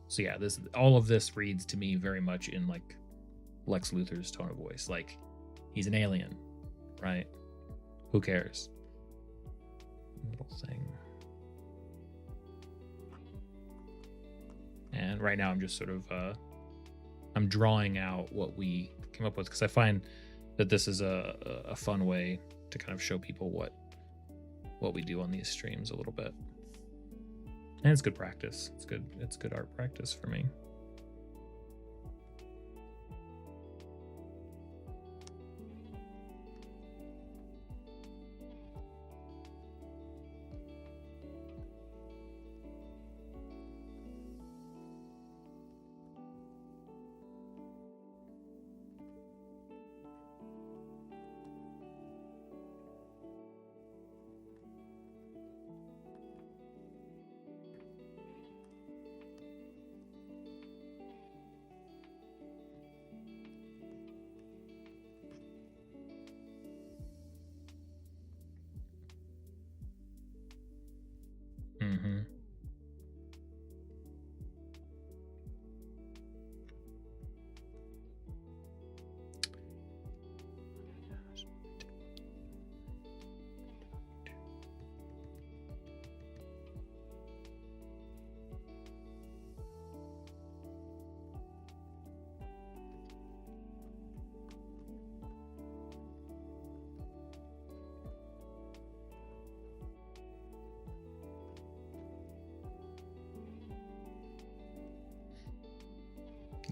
So yeah, all of this reads to me very much in like Lex Luthor's tone of voice. Like, he's an alien, right? Who cares? Little thing. And right now I'm just sort of I'm drawing out what we came up with, because I find that this is a fun way to kind of show people what we do on these streams a little bit. And it's good practice. It's good art practice for me. Mm-hmm.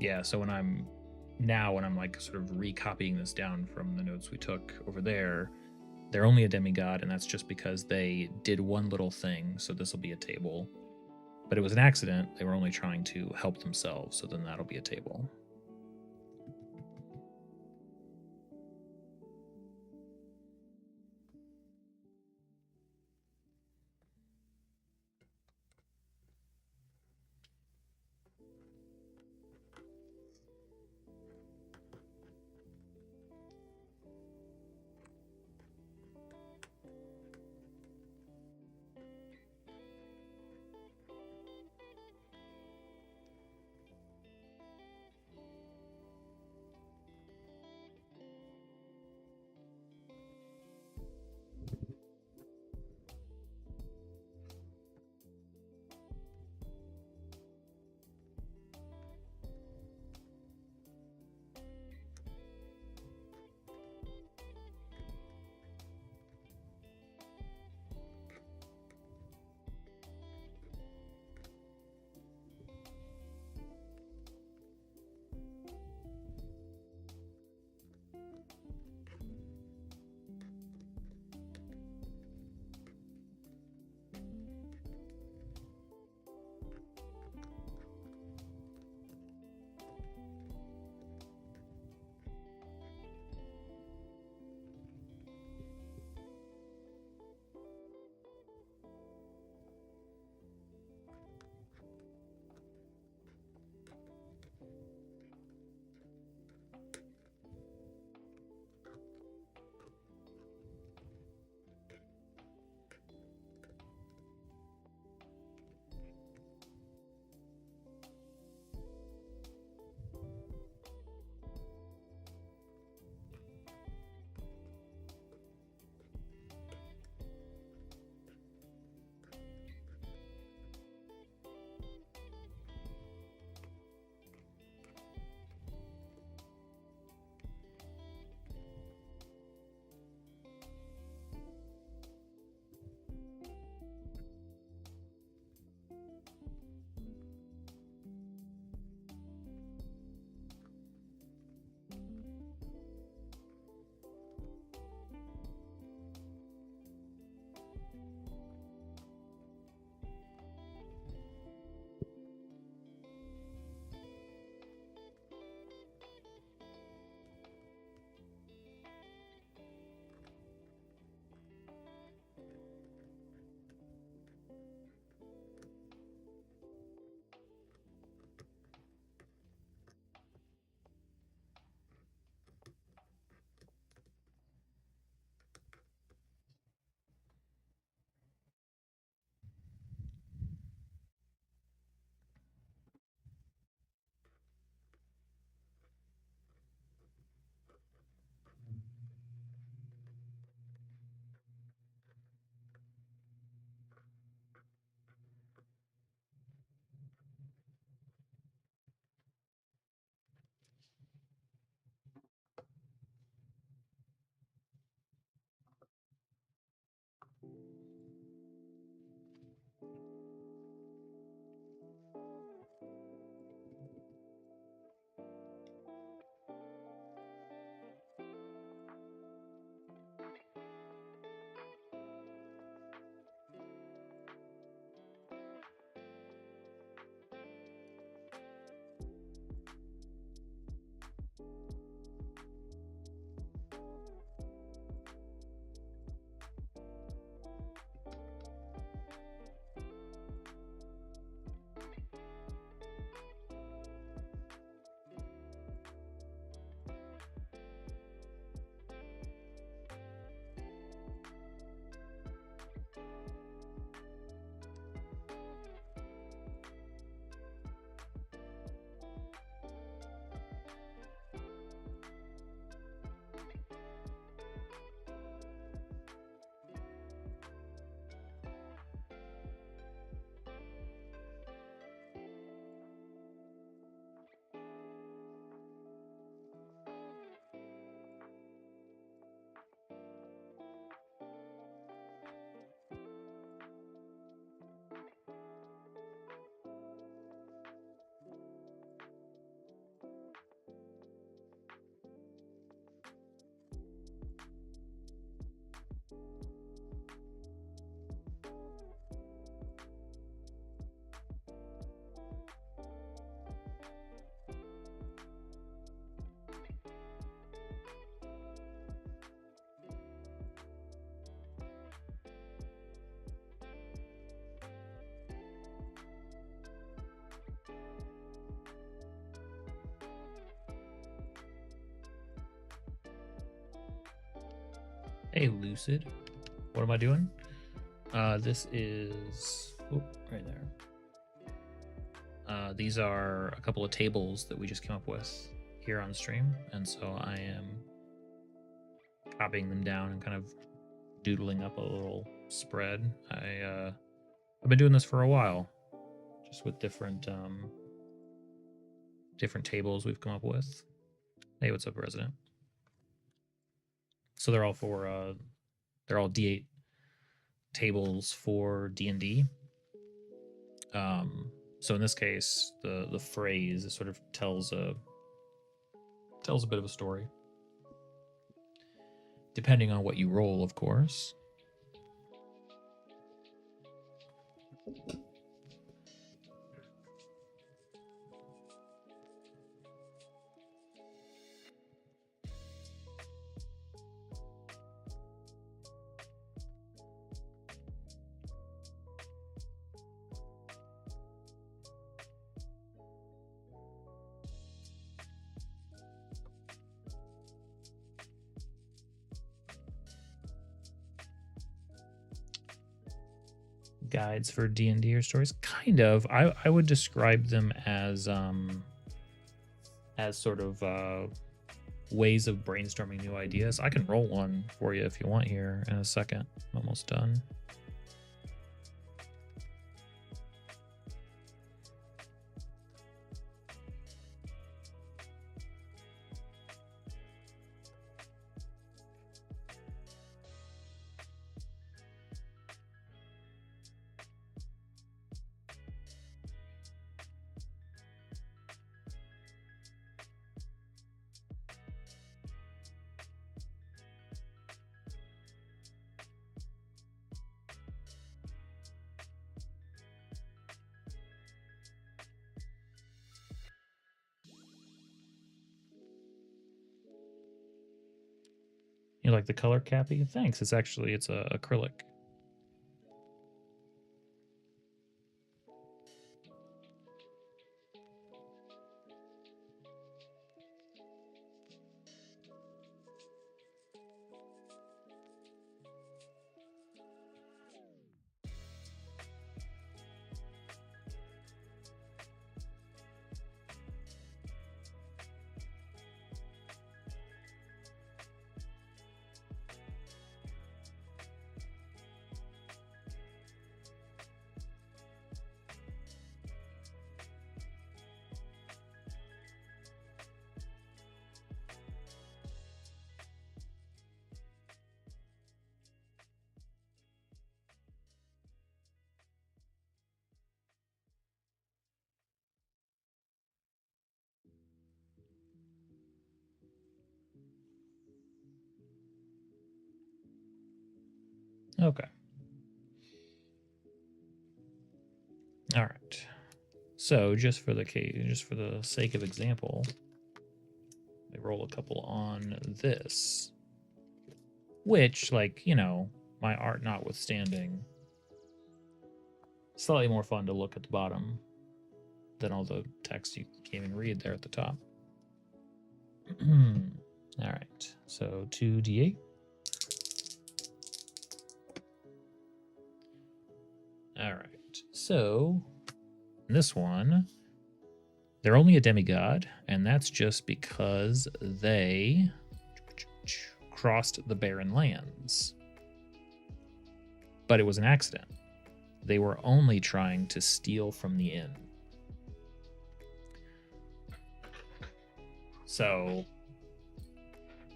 Yeah, so when I'm like sort of recopying this down from the notes we took over there, they're only a demigod, and that's just because they did one little thing. So this will be a table, but it was an accident. They were only trying to help themselves, so then that'll be a table. Hey, Lucid. What am I doing? This is right there. These are a couple of tables that we just came up with here on stream, and so I am copying them down and kind of doodling up a little spread. I've been doing this for a while, just with different tables we've come up with. Hey, what's up, resident? So they're all D8 tables for D&D. So in this case, the phrase sort of tells a bit of a story, depending on what you roll, of course. Guides for D&D or stories, kind of. I would describe them as sort of ways of brainstorming new ideas. I can roll one for you if you want here in a second. I'm almost done. You like the color, Cappy? Thanks. It's acrylic. Okay. All right. So just for the sake of example, I roll a couple on this, which, like, you know, my art notwithstanding, slightly more fun to look at the bottom than all the text you can't even read there at the top. All right. So 2d8. All right. So this one, they're only a demigod, and that's just because they crossed the barren lands. But it was an accident. They were only trying to steal from the inn. So,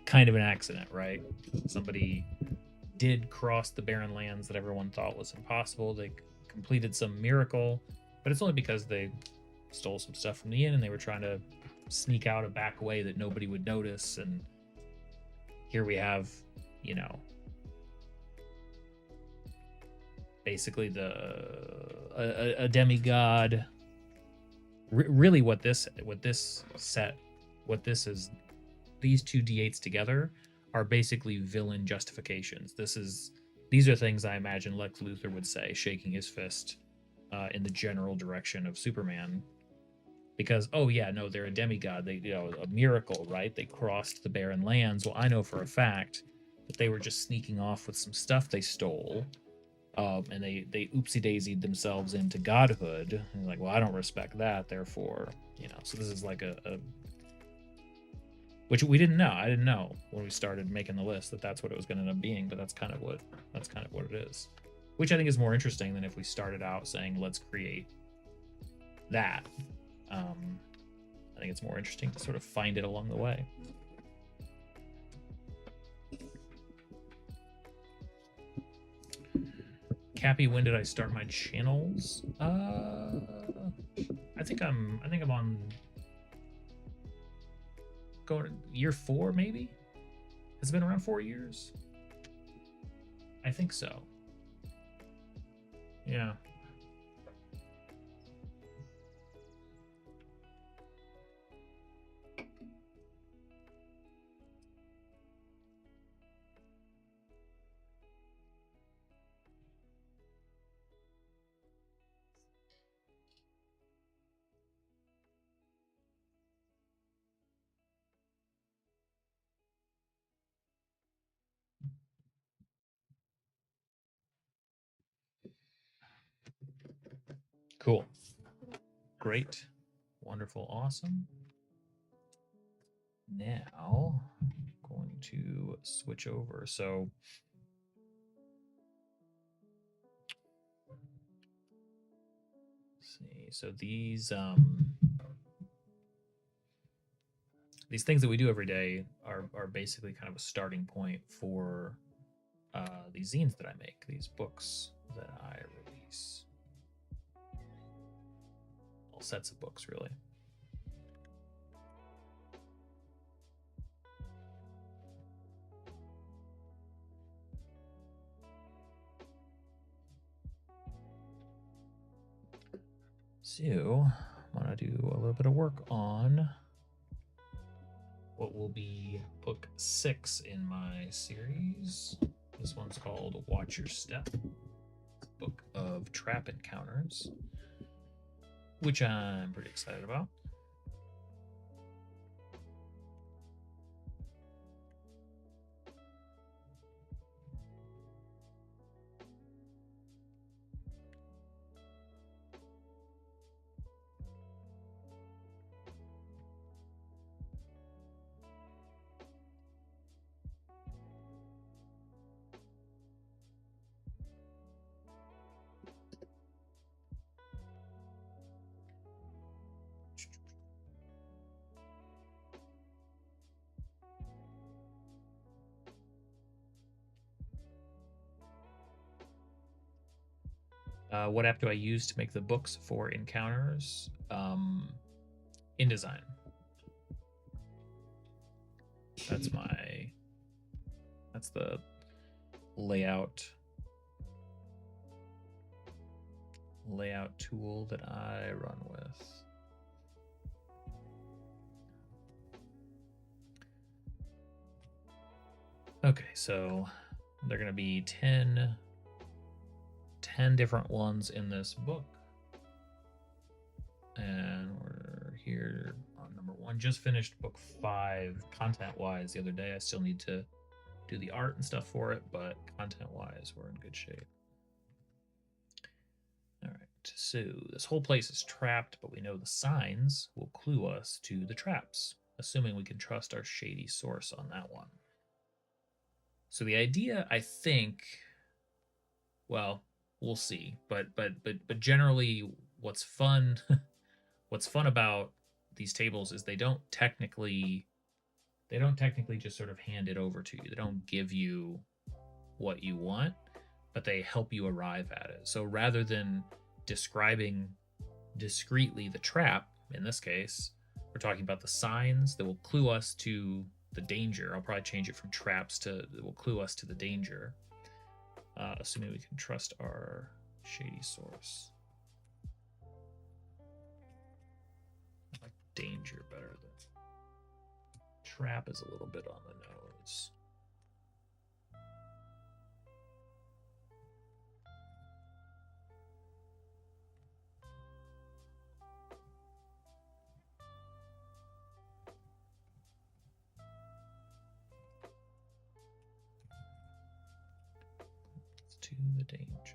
kind of an accident, right? Somebody did cross the barren lands that everyone thought was impossible. They completed some miracle, but it's only because they stole some stuff from the inn and they were trying to sneak out a back way that nobody would notice. And here we have, you know, basically a demigod. Really, what this is, these two D8s together are basically villain justifications. These are things I imagine Lex Luthor would say, shaking his fist in the general direction of Superman. Because, oh yeah, no, they're a demigod. They, a miracle, right? They crossed the barren lands. Well, I know for a fact that they were just sneaking off with some stuff they stole, and they oopsie daisied themselves into godhood. And like, well, I don't respect that, therefore, So this is like a which we didn't know. I didn't know when we started making the list that that's what it was going to end up being, but that's kind of what it is. Which I think is more interesting than if we started out saying let's create that. I think it's more interesting to sort of find it along the way. Cappy, when did I start my channels? I think I'm on going to year 4, maybe. Has it been around 4 years? I think so. Yeah. Cool. Great. Wonderful. Awesome. Now, going to switch over. So, let's see. So these things that we do every day are basically kind of a starting point for these zines that I make, these books that I release. All sets of books, really. So I'm gonna do a little bit of work on what will be book 6 in my series. This one's called Watch Your Step, book of trap encounters, which I'm pretty excited about. What app do I use to make the books for encounters? InDesign. That's the layout tool that I run with. Okay, so there are going to be 10 different ones in this book. And we're here on number 1. Just finished book 5 content-wise the other day. I still need to do the art and stuff for it, but content-wise, we're in good shape. All right, so this whole place is trapped, but we know the signs will clue us to the traps, assuming we can trust our shady source on that one. So the idea, I think, well, we'll see, but generally, what's fun about these tables is they don't technically just sort of hand it over to you. They don't give you what you want, but they help you arrive at it. So rather than describing discreetly the trap, in this case, we're talking about the signs that will clue us to the danger. I'll probably change it from traps to that will clue us to the danger, assuming we can trust our Shady source. I like danger better than trap is a little bit on the nose. Let's do the danger.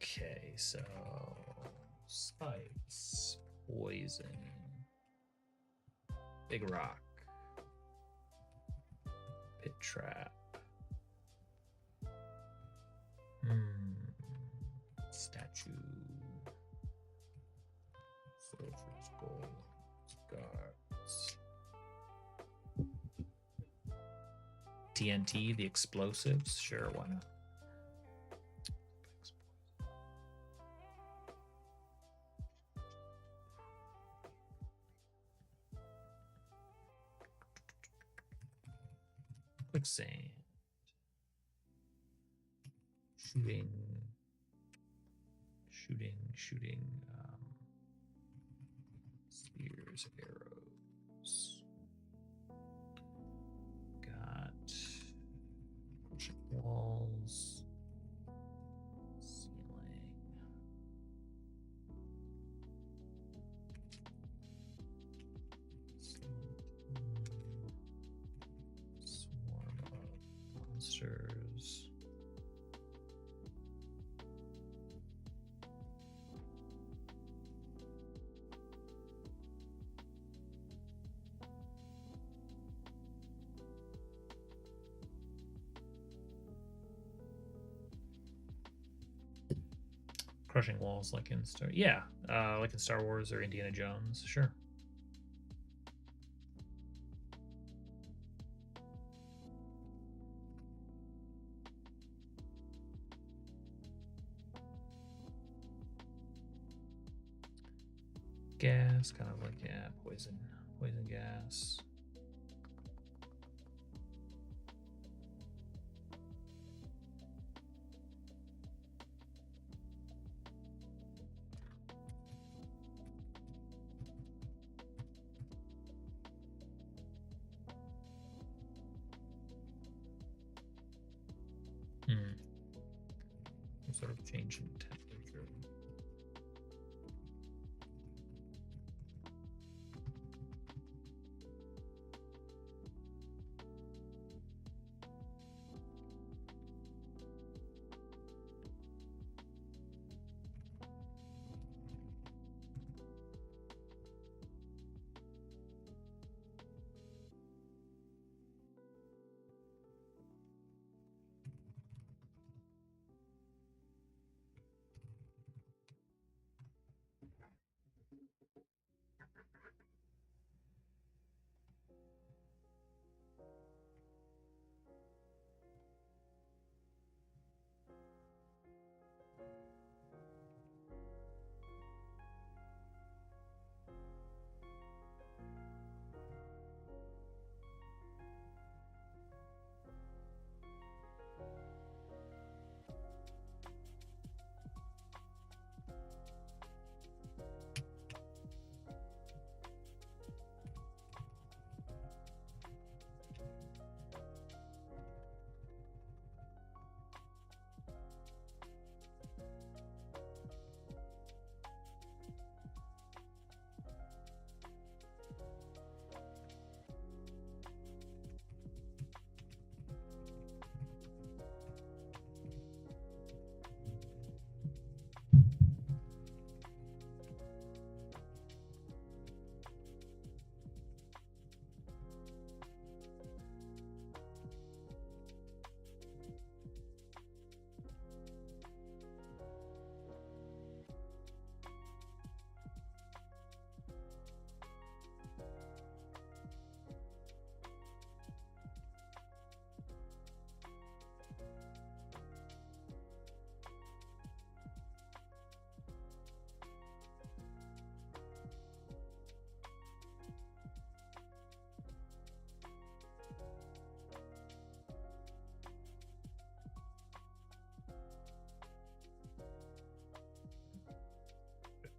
Okay, so spikes, poison, big rock, pit trap, statue, soldier's gold, guards, TNT, the explosives, sure, why not? Quicksand, shooting, spears, arrows, got walls, ceiling, swarm of monsters. Crushing walls like in like in Star Wars or Indiana Jones, sure. Gas, kind of like, yeah, poison gas. Some sort of change in temperature.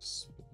Explode.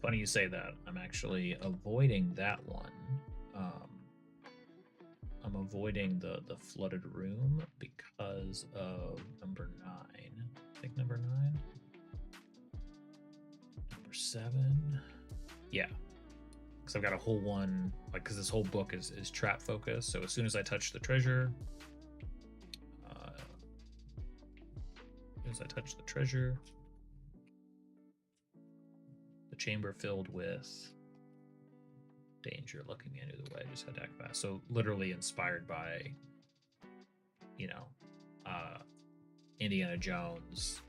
Funny you say that. I'm actually avoiding that one. I'm avoiding the flooded room because of number 9. I think number 9. Number 7. Yeah. Because I've got a whole one, like, because this whole book is trap focused. So as soon as I touch the treasure, the chamber filled with danger looking in either way. Just had to act fast. So literally inspired by, Indiana Jones,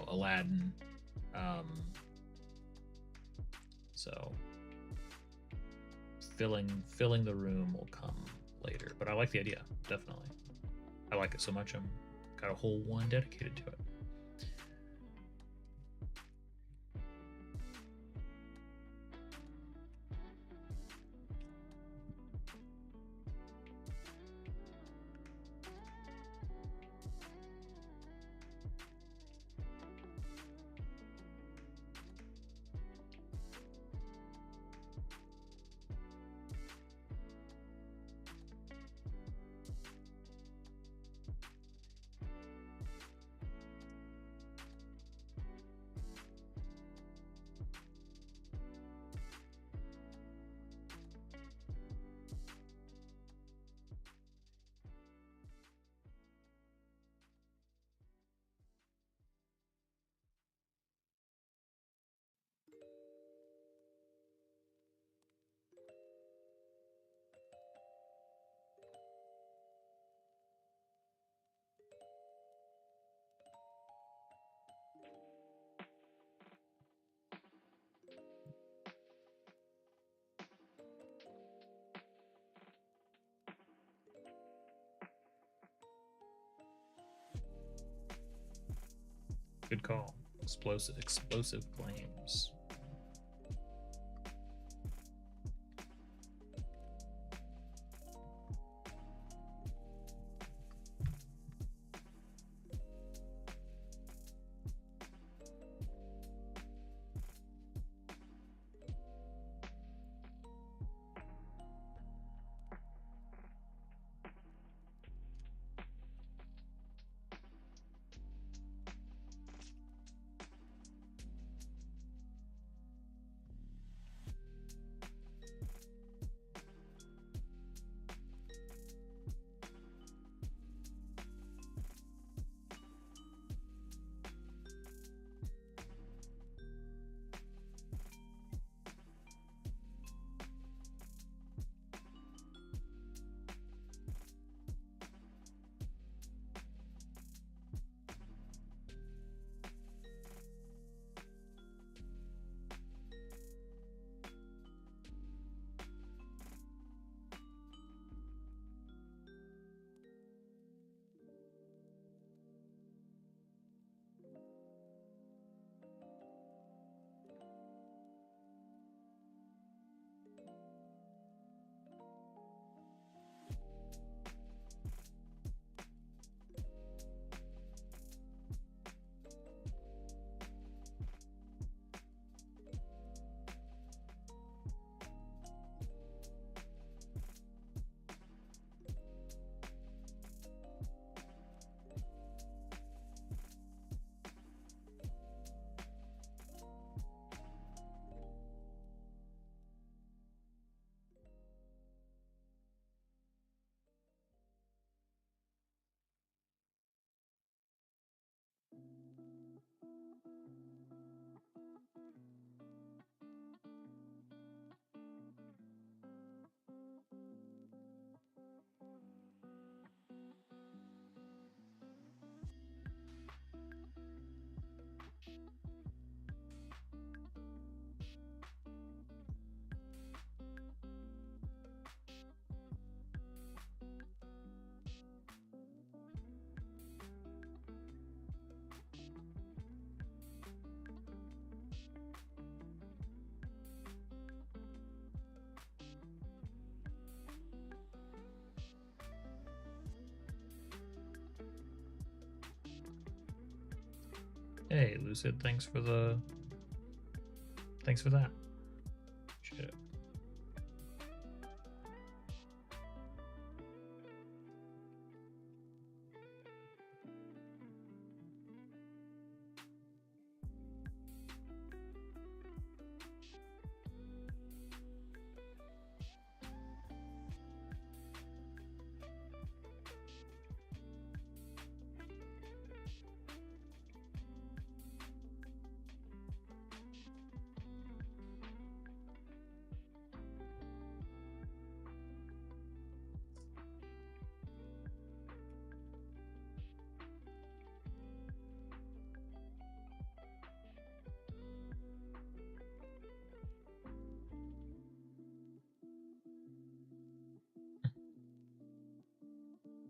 Aladdin. So filling the room will come later. But I like the idea, definitely. I like it so much I'm got a whole one dedicated to it. Good call. Explosive flames. Hey, Lucid, thanks for that. Appreciate it.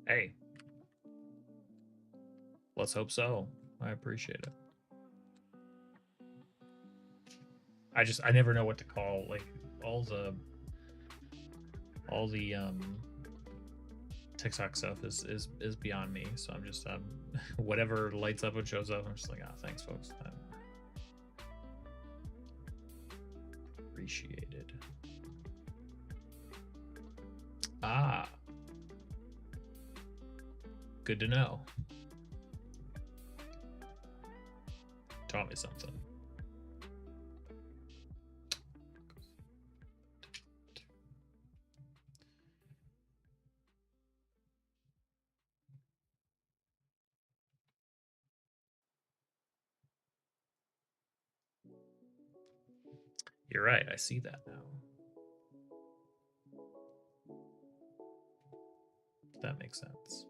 Hey, let's hope so. I appreciate it. I never know what to call, like, all the TikTok stuff is beyond me. So I'm just whatever lights up and shows up, I'm just like, thanks folks. Appreciated. Good to know. Taught me something. You're right. I see that now. That makes sense.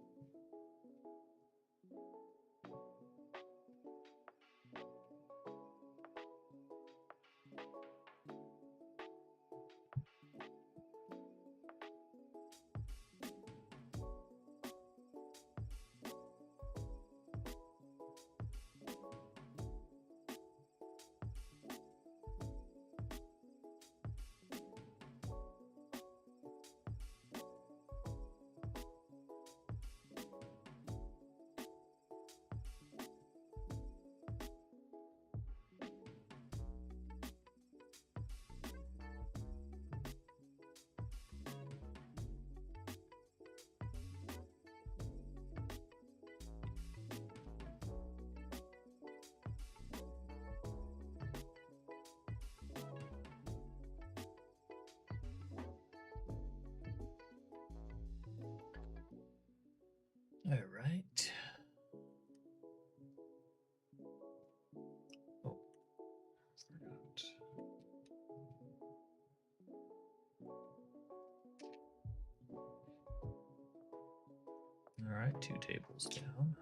All right. Oh, forgot. All right, 2 tables down.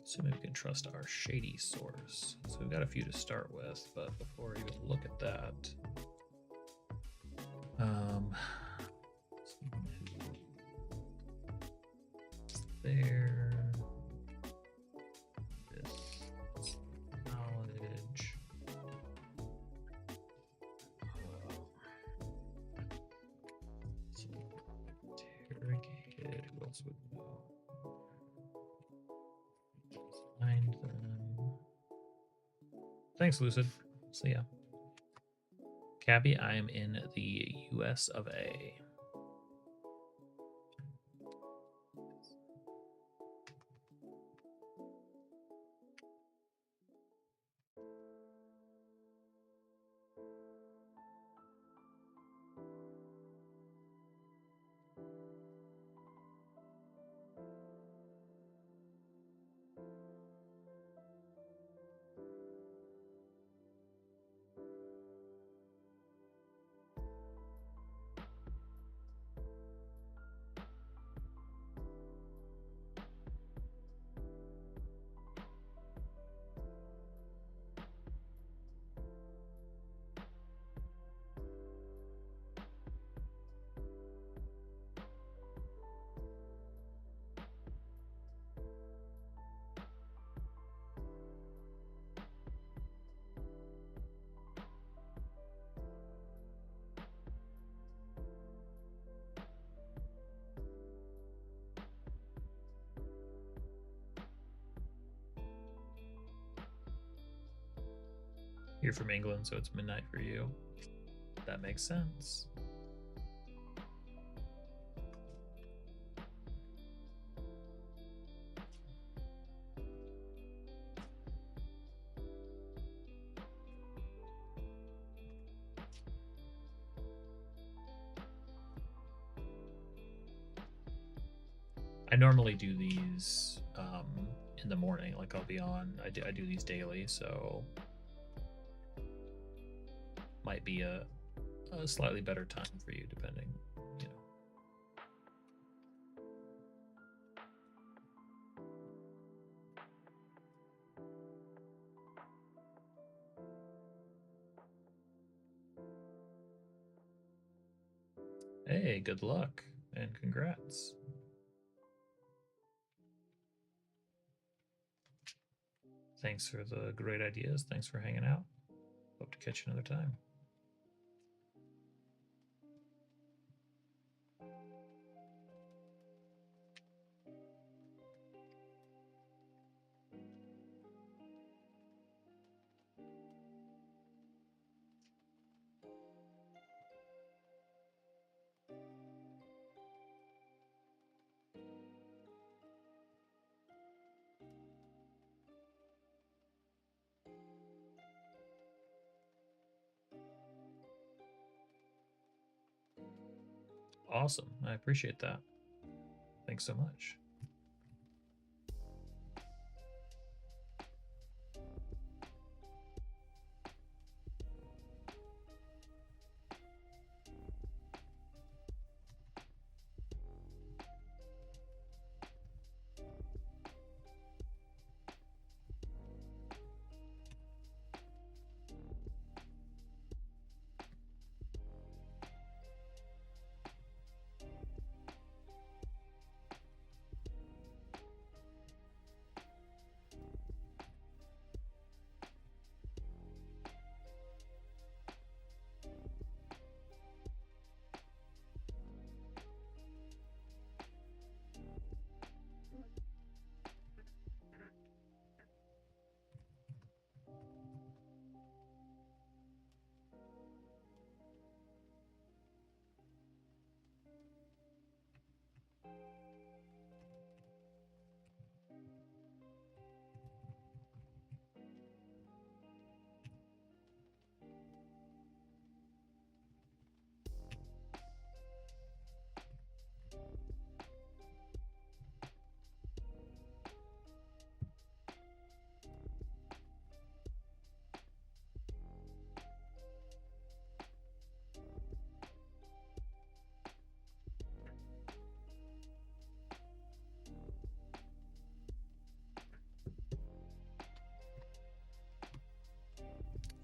Assuming we can trust our shady source. So we've got a few to start with, but before I even look at that, there. This knowledge. Interrogated. Who else would know? Find them. Thanks, Lucid. See ya. Cabby, I am in the US of A. You're from England, so it's midnight for you. That makes sense. I normally do these in the morning. Like I'll be on. I do these daily, so might be a slightly better time for you, depending. You know. Hey, good luck and congrats. Thanks for the great ideas. Thanks for hanging out. Hope to catch you another time. Awesome. I appreciate that. Thanks so much.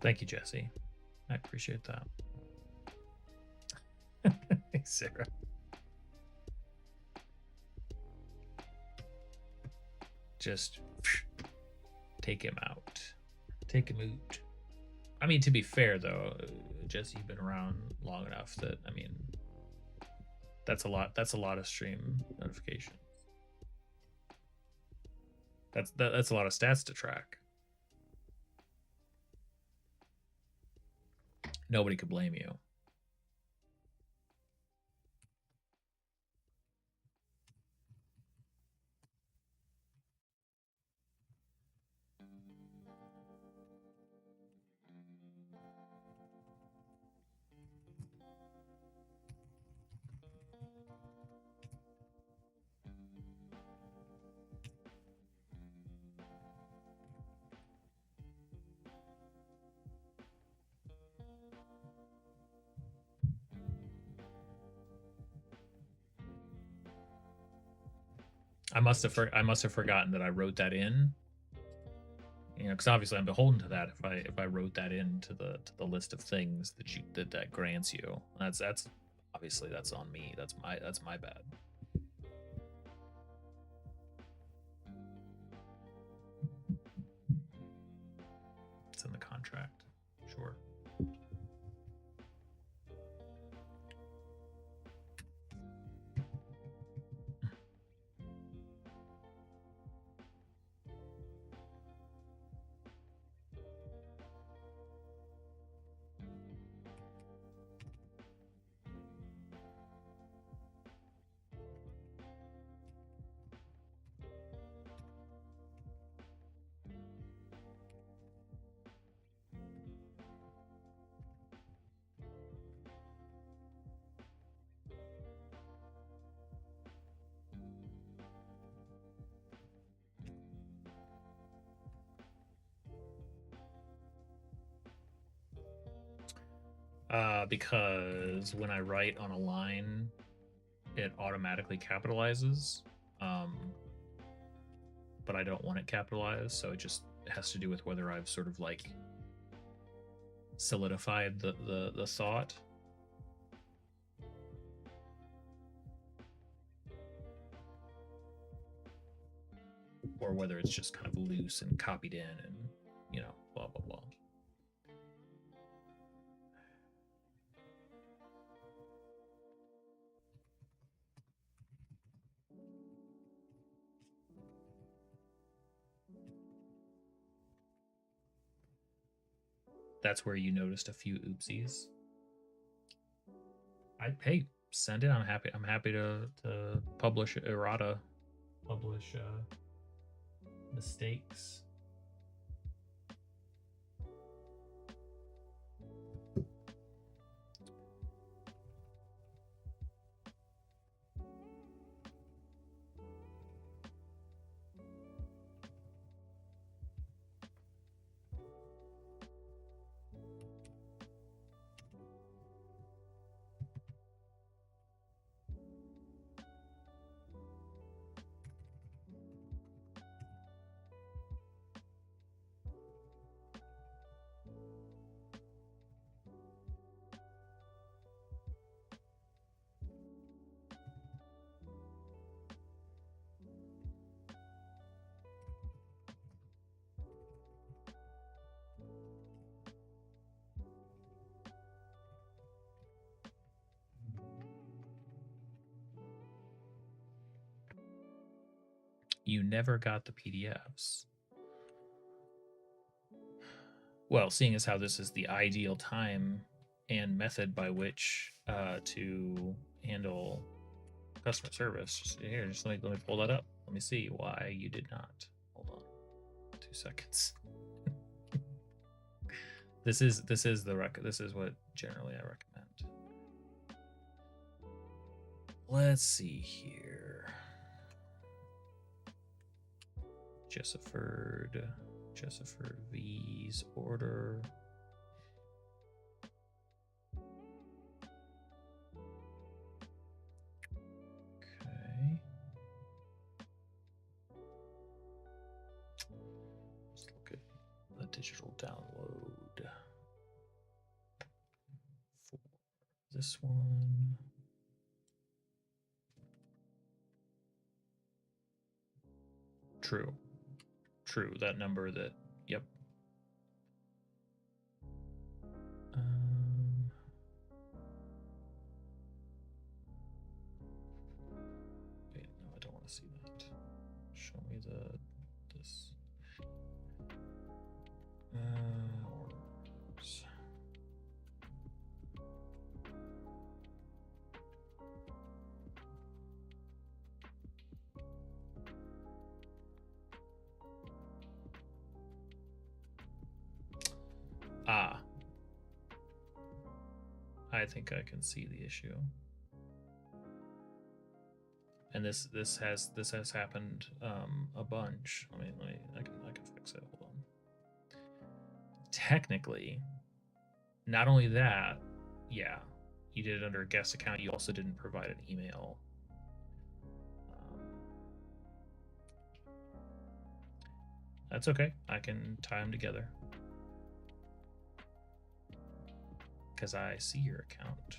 Thank you, Jesse. I appreciate that. Hey, Sarah. Just take him out. Take him out. I mean, to be fair, though, Jesse, you've been around long enough that, I mean, that's a lot. That's a lot of stream notifications. That's a lot of stats to track. Nobody could blame you. I must have forgotten that I wrote that in. You know, because obviously I'm beholden to that. If I wrote that into the list of things that grants you, that's obviously that's on me. That's my bad. It's in the contract. Sure. Because when I write on a line, it automatically capitalizes. But I don't want it capitalized, so it just has to do with whether I've sort of like solidified the thought. Or whether it's just kind of loose and copied in and, you know, blah, blah, blah. That's where you noticed a few oopsies. Hey, send it. I'm happy to publish errata, publish mistakes. You never got the PDFs. Well, seeing as how this is the ideal time and method by which to handle customer service, just let me pull that up. Let me see why you did not. Hold on, 2 seconds. This is what generally I recommend. Let's see here. Jessiford V's order. Okay. Let's look at the digital download for this one. True. That number that, yep. Wait, no, I don't want to see that. Show me this. Orders. I think I can see the issue. And this has happened a bunch. I can fix it. Hold on. Technically, not only that, yeah, you did it under a guest account. You also didn't provide an email. That's okay. I can tie them together because I see your account.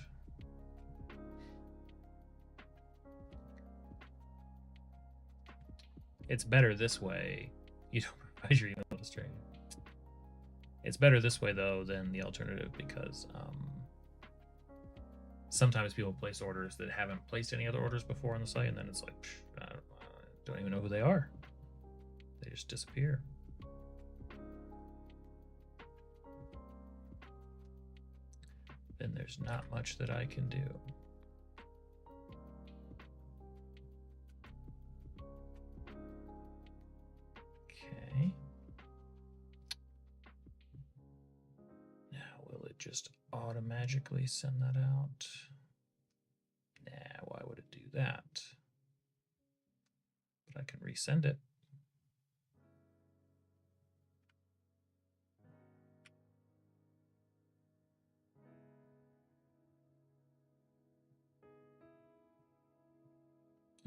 It's better this way. You don't provide your email to string. It's better this way though than the alternative because sometimes people place orders that haven't placed any other orders before on the site, and then it's like I don't even know who they are. They just disappear. Then there's not much that I can do. Okay. Now, will it just automatically send that out? Nah, why would it do that? But I can resend it.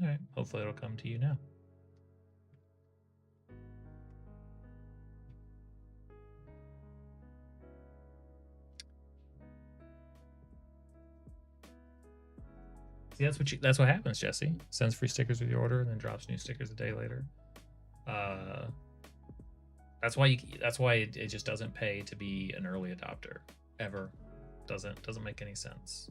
All right, hopefully it'll come to you now. See, that's what happens, Jesse. Sends free stickers with your order, and then drops new stickers a day later. That's why it just doesn't pay to be an early adopter ever. Doesn't make any sense.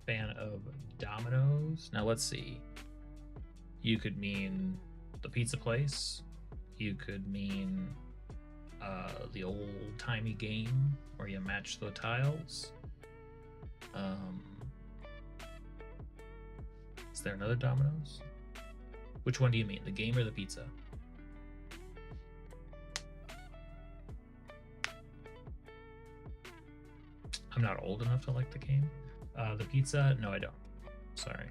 Fan of Domino's. Now let's see. You could mean the pizza place. You could mean the old-timey game where you match the tiles. Is there another Domino's? Which one do you mean, the game or the pizza? I'm not old enough to like the game. The pizza? No, I don't. Sorry.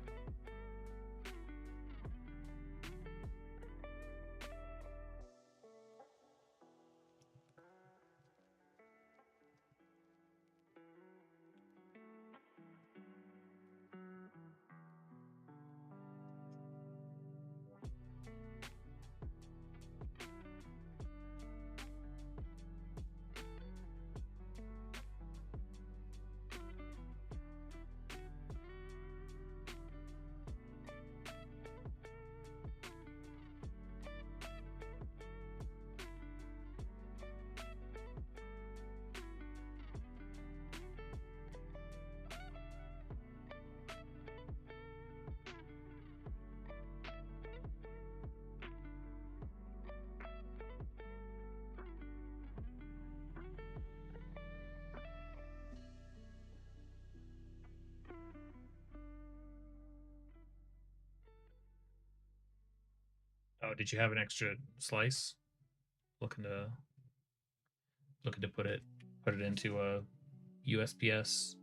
Oh, did you have an extra slice? Looking to put it into a USPS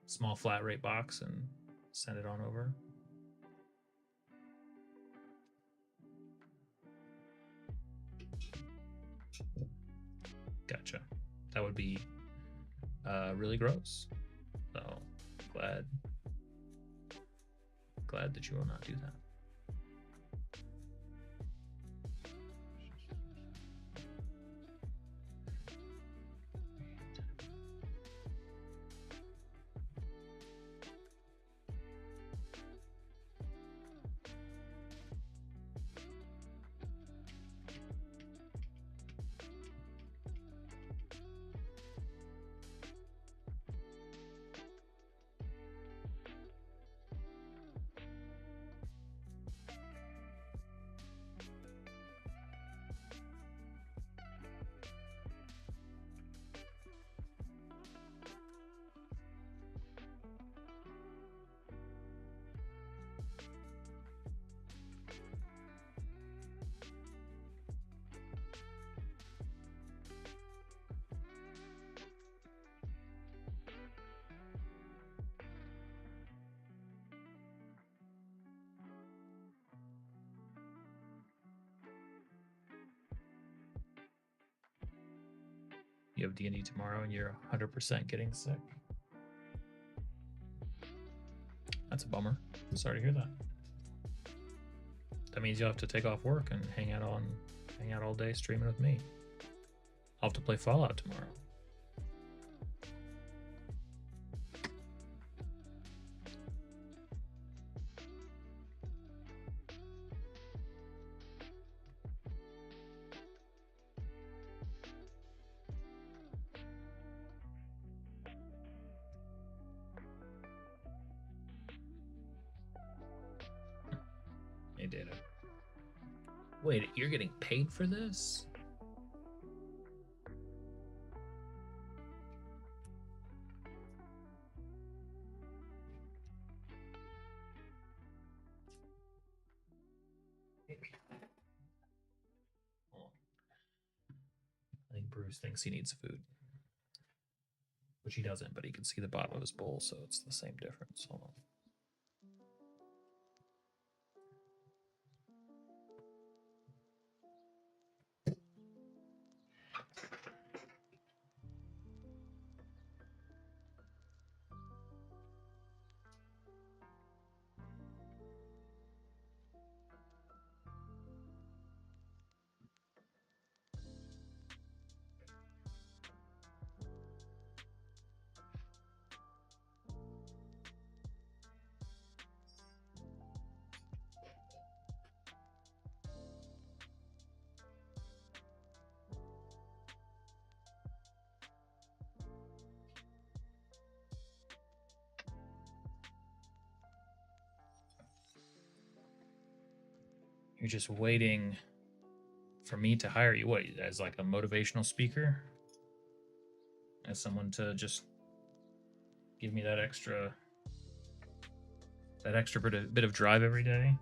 small flat rate box and send it on over. Gotcha. That would be really gross. So glad that you will not do that. You have D&D tomorrow and you're 100% getting sick. That's a bummer. Sorry to hear that. That means you'll have to take off work and hang out all day streaming with me. I'll have to play Fallout tomorrow. Hey, Data. Wait, you're getting paid for this? I think Bruce thinks he needs food. Which he doesn't, but he can see the bottom of his bowl, so it's the same difference. Hold on. You're just waiting for me to hire you, what, as like a motivational speaker? As someone to just give me that extra bit of drive every day?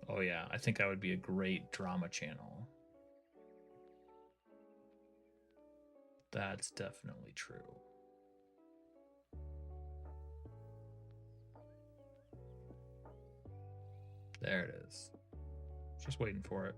Oh yeah, I think I would be a great drama channel. That's definitely true. There it is. Just waiting for it.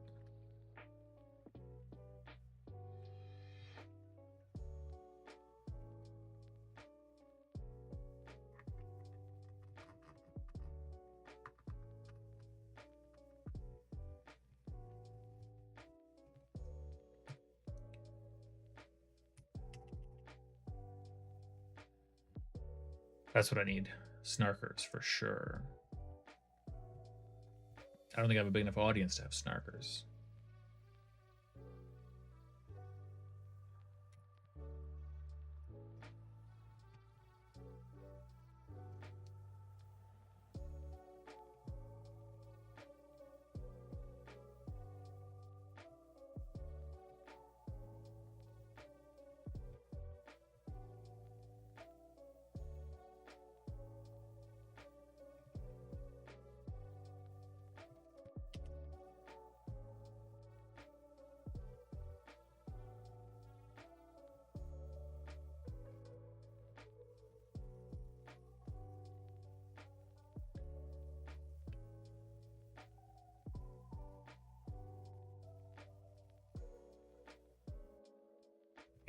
That's what I need. Snarkers for sure. I don't think I have a big enough audience to have snarkers.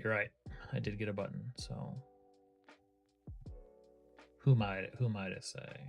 You're right. I did get a button, so who am I to say?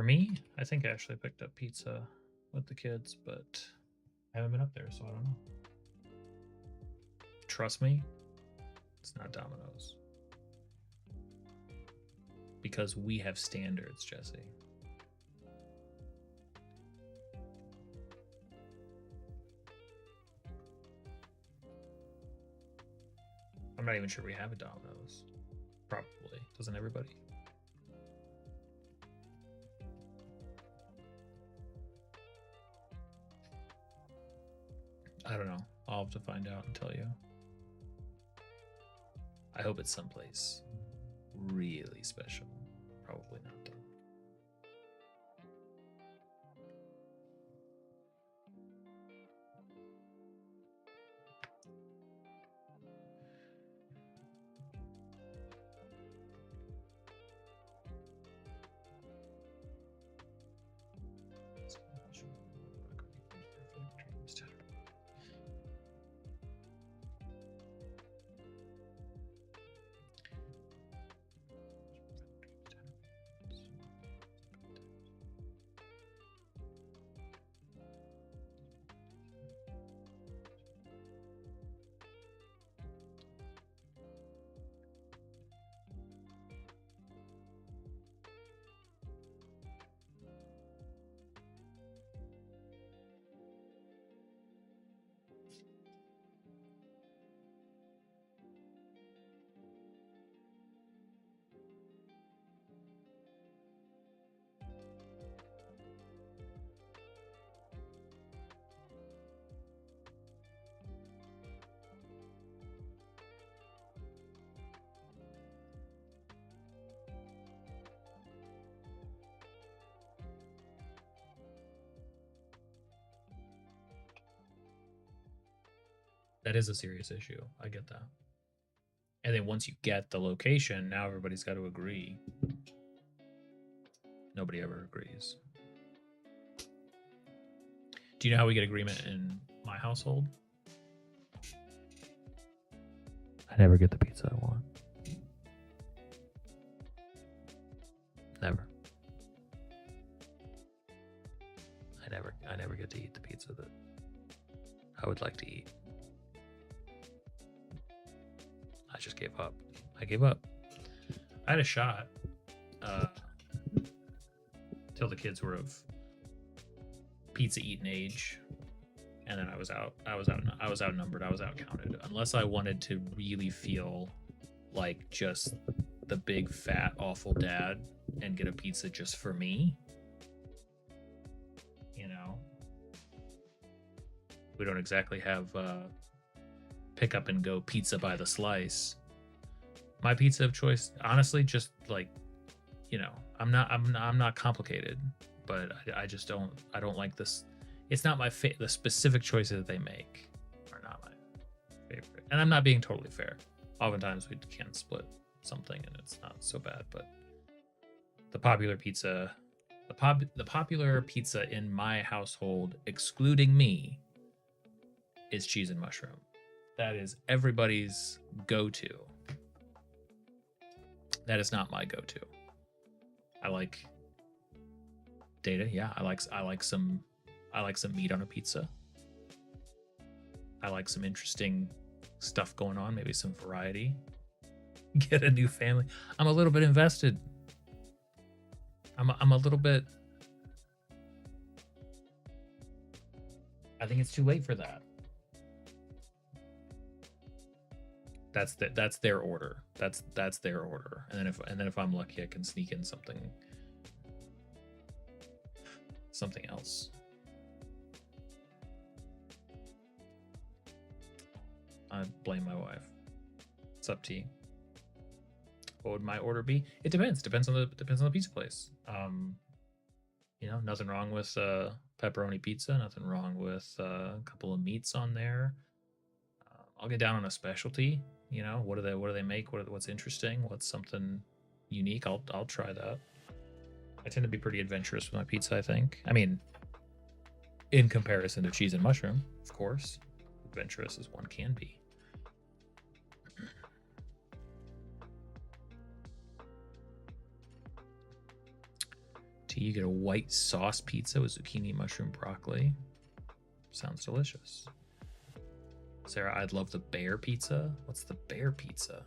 me, I think I actually picked up pizza with the kids, but I haven't been up there, so I don't know. Trust me, it's not Domino's. Because we have standards, Jesse. I'm not even sure we have a Domino's. Probably. Doesn't everybody? I don't know. I'll have to find out and tell you. I hope it's someplace really special. Probably not, though. That is a serious issue. I get that. And then once you get the location, now everybody's got to agree. Nobody ever agrees. Do you know how we get agreement in my household? I never get the pizza I want. Never. I never get to eat the pizza that I would like to eat. I just gave up. I gave up. I had a shot till the kids were of pizza eating age, and then I was outnumbered. I was outcounted. Unless I wanted to really feel like just the big fat awful dad and get a pizza just for me. You know, we don't exactly have pick up and go pizza by the slice. My pizza of choice, honestly, just like, you know, I'm not complicated, but I just don't like this. It's not my the specific choices that they make are not my favorite. And I'm not being totally fair. Oftentimes we can split something and it's not so bad, but the popular pizza, the popular pizza in my household, excluding me, is cheese and mushroom. That is everybody's go-to. That is not my go-to. I like data. Yeah, I like some meat on a pizza. I like some interesting stuff going on, maybe some variety. Get a new family. I'm a little bit invested. I'm a little bit. I think it's too late for that. That's their order. That's their order. And then if I'm lucky, I can sneak in something else. I blame my wife. It's up to you. What would my order be? It depends. Depends on the pizza place. You know, nothing wrong with pepperoni pizza. Nothing wrong with a couple of meats on there. I'll get down on a specialty. You know, what do they make? What's interesting? What's something unique? I'll try that. I tend to be pretty adventurous with my pizza, I think. I mean, in comparison to cheese and mushroom, of course, adventurous as one can be. tea. You get a white sauce pizza with zucchini, mushroom, broccoli. Sounds delicious. Sarah, I'd love the bear pizza. What's the bear pizza?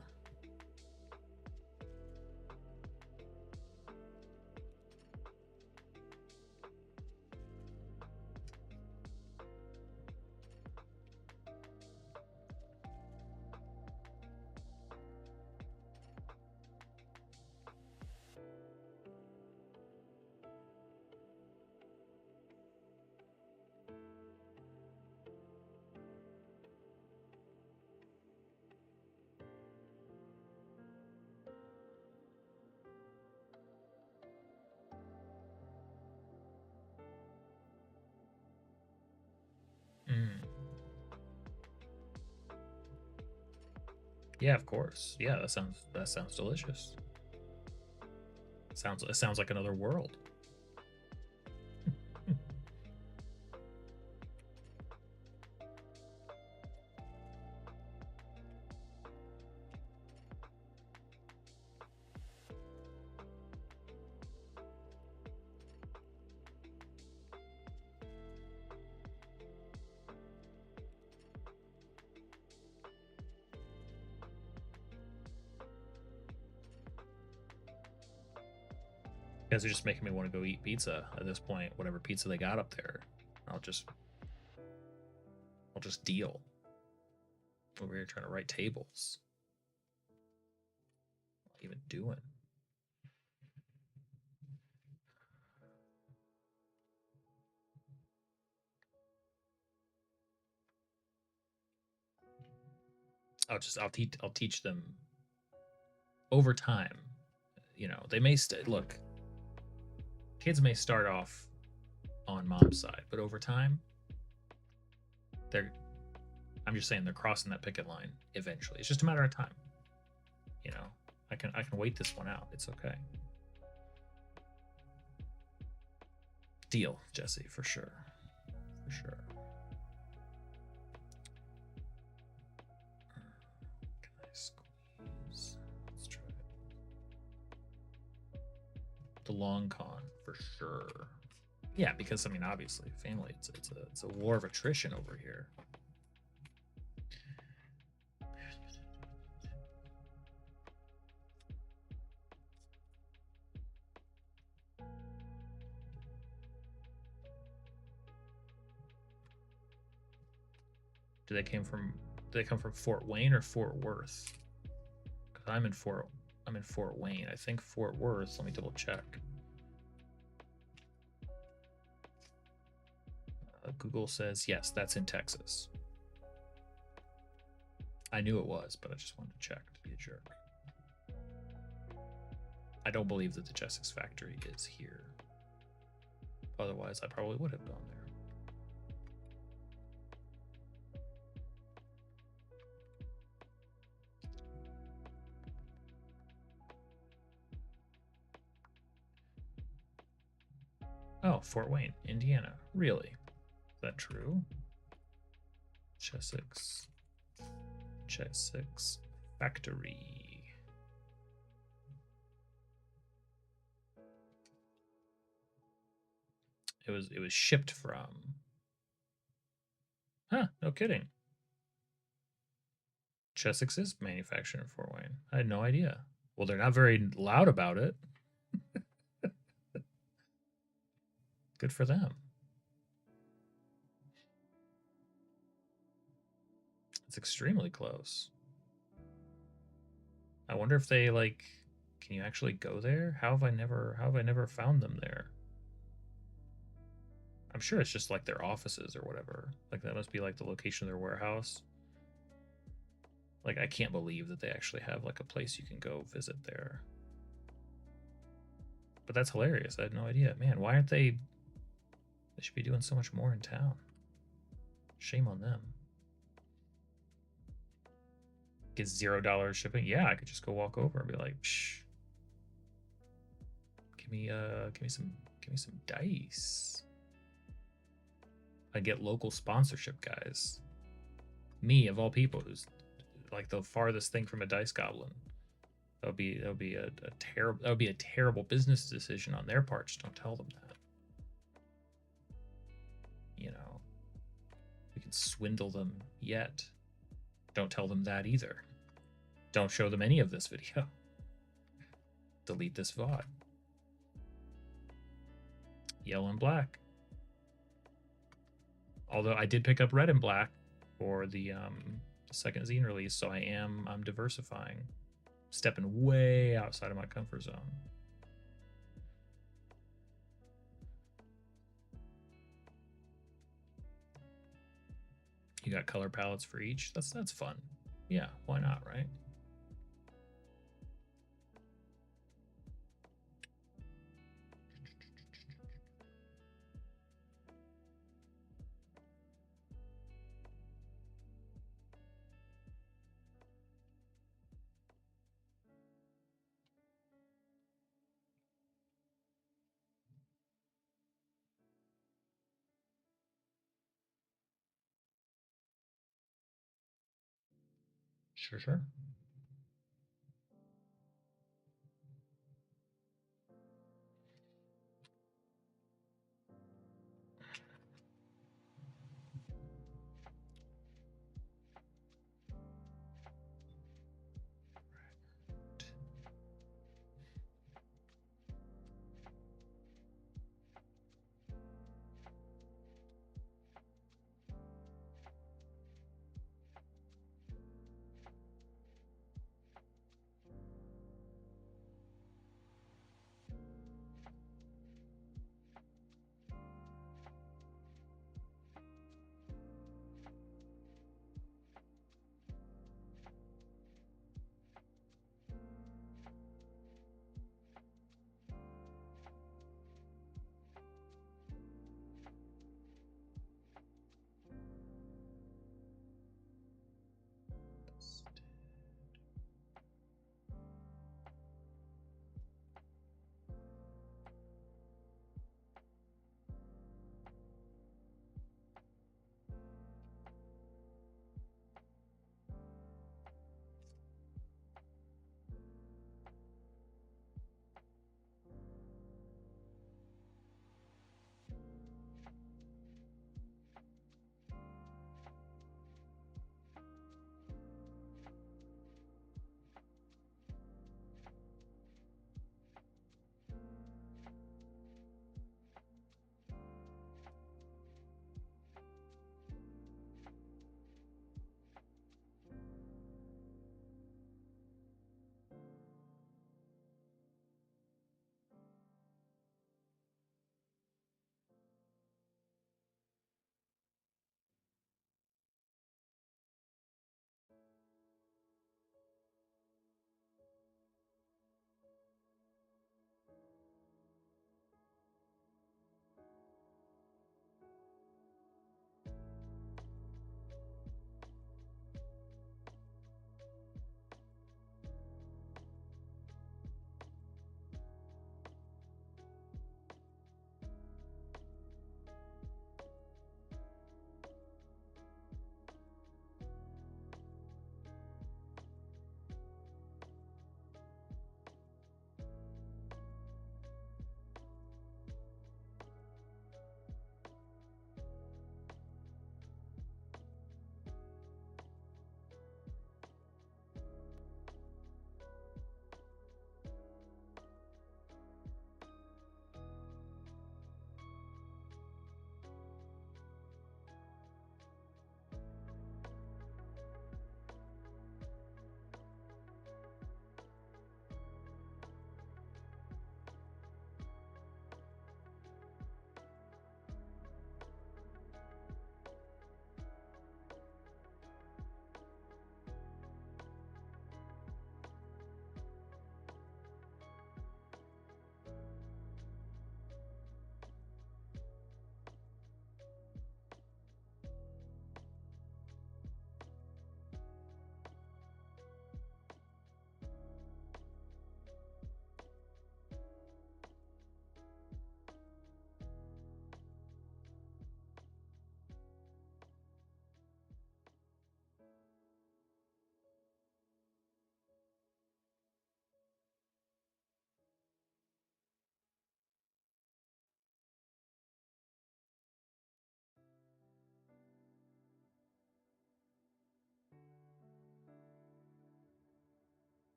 Yeah, of course. Yeah, that sounds delicious. It sounds like another world. You guys are just making me want to go eat pizza at this point. Whatever pizza they got up there, I'll just deal. Over here trying to write tables. What even doing? I'll teach them over time. You know, they may look. Kids may start off on mom's side, but over time, I'm just saying they're crossing that picket line eventually. It's just a matter of time. You know, I can wait this one out. It's okay. Deal, Jesse, for sure. For sure. Can I squeeze? Let's try it. The long con, for sure. Yeah, because I mean, obviously, family. It's a war of attrition over here. Do they come from Fort Wayne or Fort Worth? Because I'm in Fort Wayne. I think Fort Worth. Let me double check. Google says yes, that's in Texas. I knew it was, but I just wanted to check to be a jerk. I don't believe that the Jessex factory is here. Otherwise, I probably would have gone there. Oh, Fort Wayne, Indiana. Really? Is that true? Jessex factory. It was shipped from. Huh, no kidding. Jessex is manufactured in Fort Wayne. I had no idea. Well, they're not very loud about it. Good for them. It's extremely close. I wonder if they like, can you actually go there? How have I never found them there? I'm sure it's just like their offices or whatever. Like that must be like the location of their warehouse. Like I can't believe that they actually have like a place you can go visit there. But that's hilarious. I had no idea. Man, why aren't they should be doing so much more in town. Shame on them. Get $0 shipping. Yeah, I could just go walk over and be like, psh, give me some dice. I get local sponsorship, guys. Me of all people, who's like the farthest thing from a dice goblin. That would be a terrible business decision on their part. Just don't tell them that. You know, we can swindle them yet. Don't tell them that either. Don't show them any of this video. Delete this VOD. Yellow and black. Although I did pick up red and black for the second zine release, so I'm diversifying, stepping way outside of my comfort zone. You got color palettes for each. That's fun. Yeah, why not, right? Sure.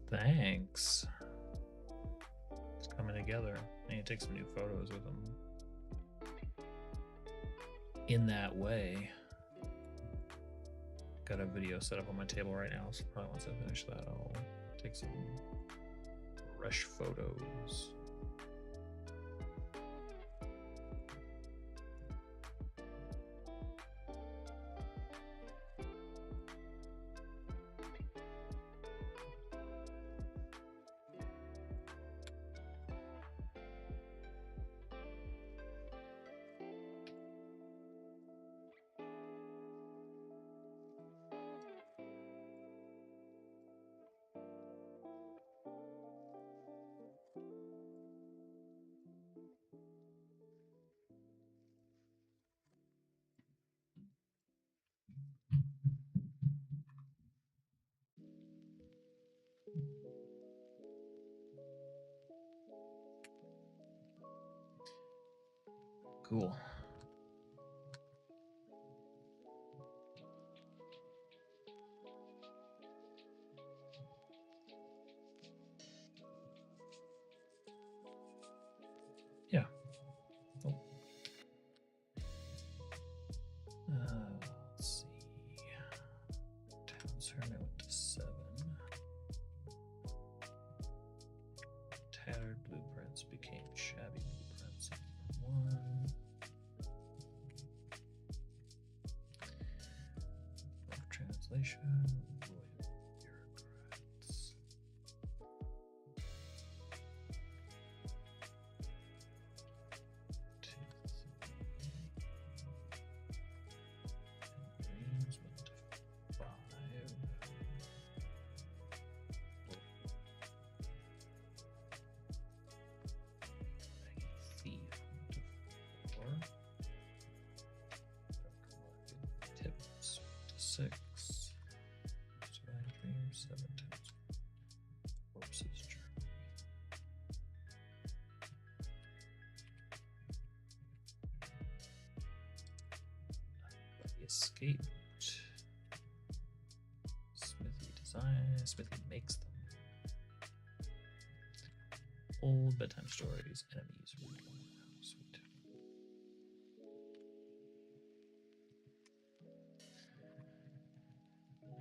Thanks. It's coming together. I need to take some new photos with them. In that way. Got a video set up on my table right now, so probably once I finish that, I'll take some fresh photos. Cool. Yeah. Oh. Let's see. Town's Hermit went to 7. Tattered blueprints became shabby blueprints. 1. Rough translation. Royal bureaucrats. Dreams went to 5. Thief went to 4. Tips went to 6. Surviving dreams 7 times. Corpses journey. He escaped. Smithy design. Smithy makes them. Old bedtime stories. Enemies. Sweet.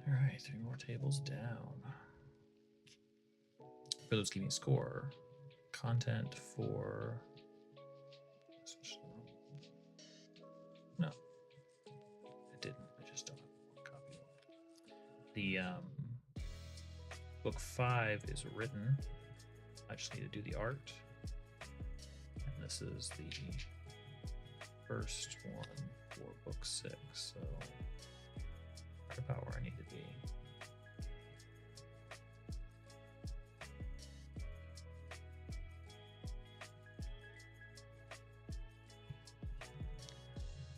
All right, 3 more tables down. For those keeping score, content for. No, I didn't. I just don't have one copy. The book 5 is written. I just need to do the art. And this is the first one for book 6. So right about where I need to be.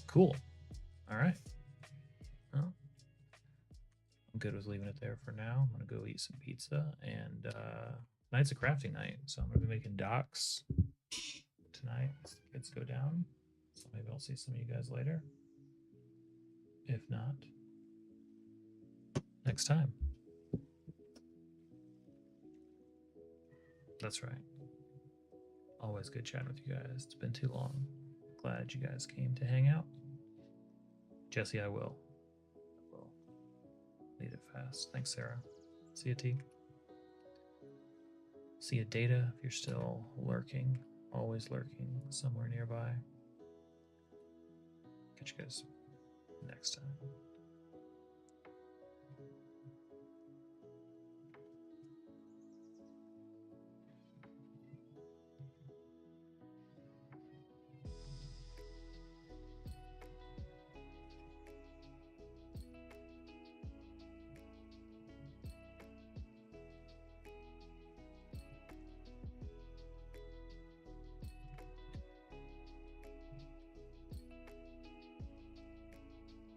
Cool. All right. Well, I'm good with leaving it there for now. I'm gonna go eat some pizza, and tonight's a crafting night, so I'm gonna be making docks tonight as the kids go down. So maybe I'll see some of you guys later. If not, next time. That's right. Always good chatting with you guys. It's been too long. Glad glad you guys came to hang out. Jesse, I will. Lead it fast. Thanks, Sarah. See you, T. See you, Data, if you're still lurking, always lurking somewhere nearby. Catch you guys next time.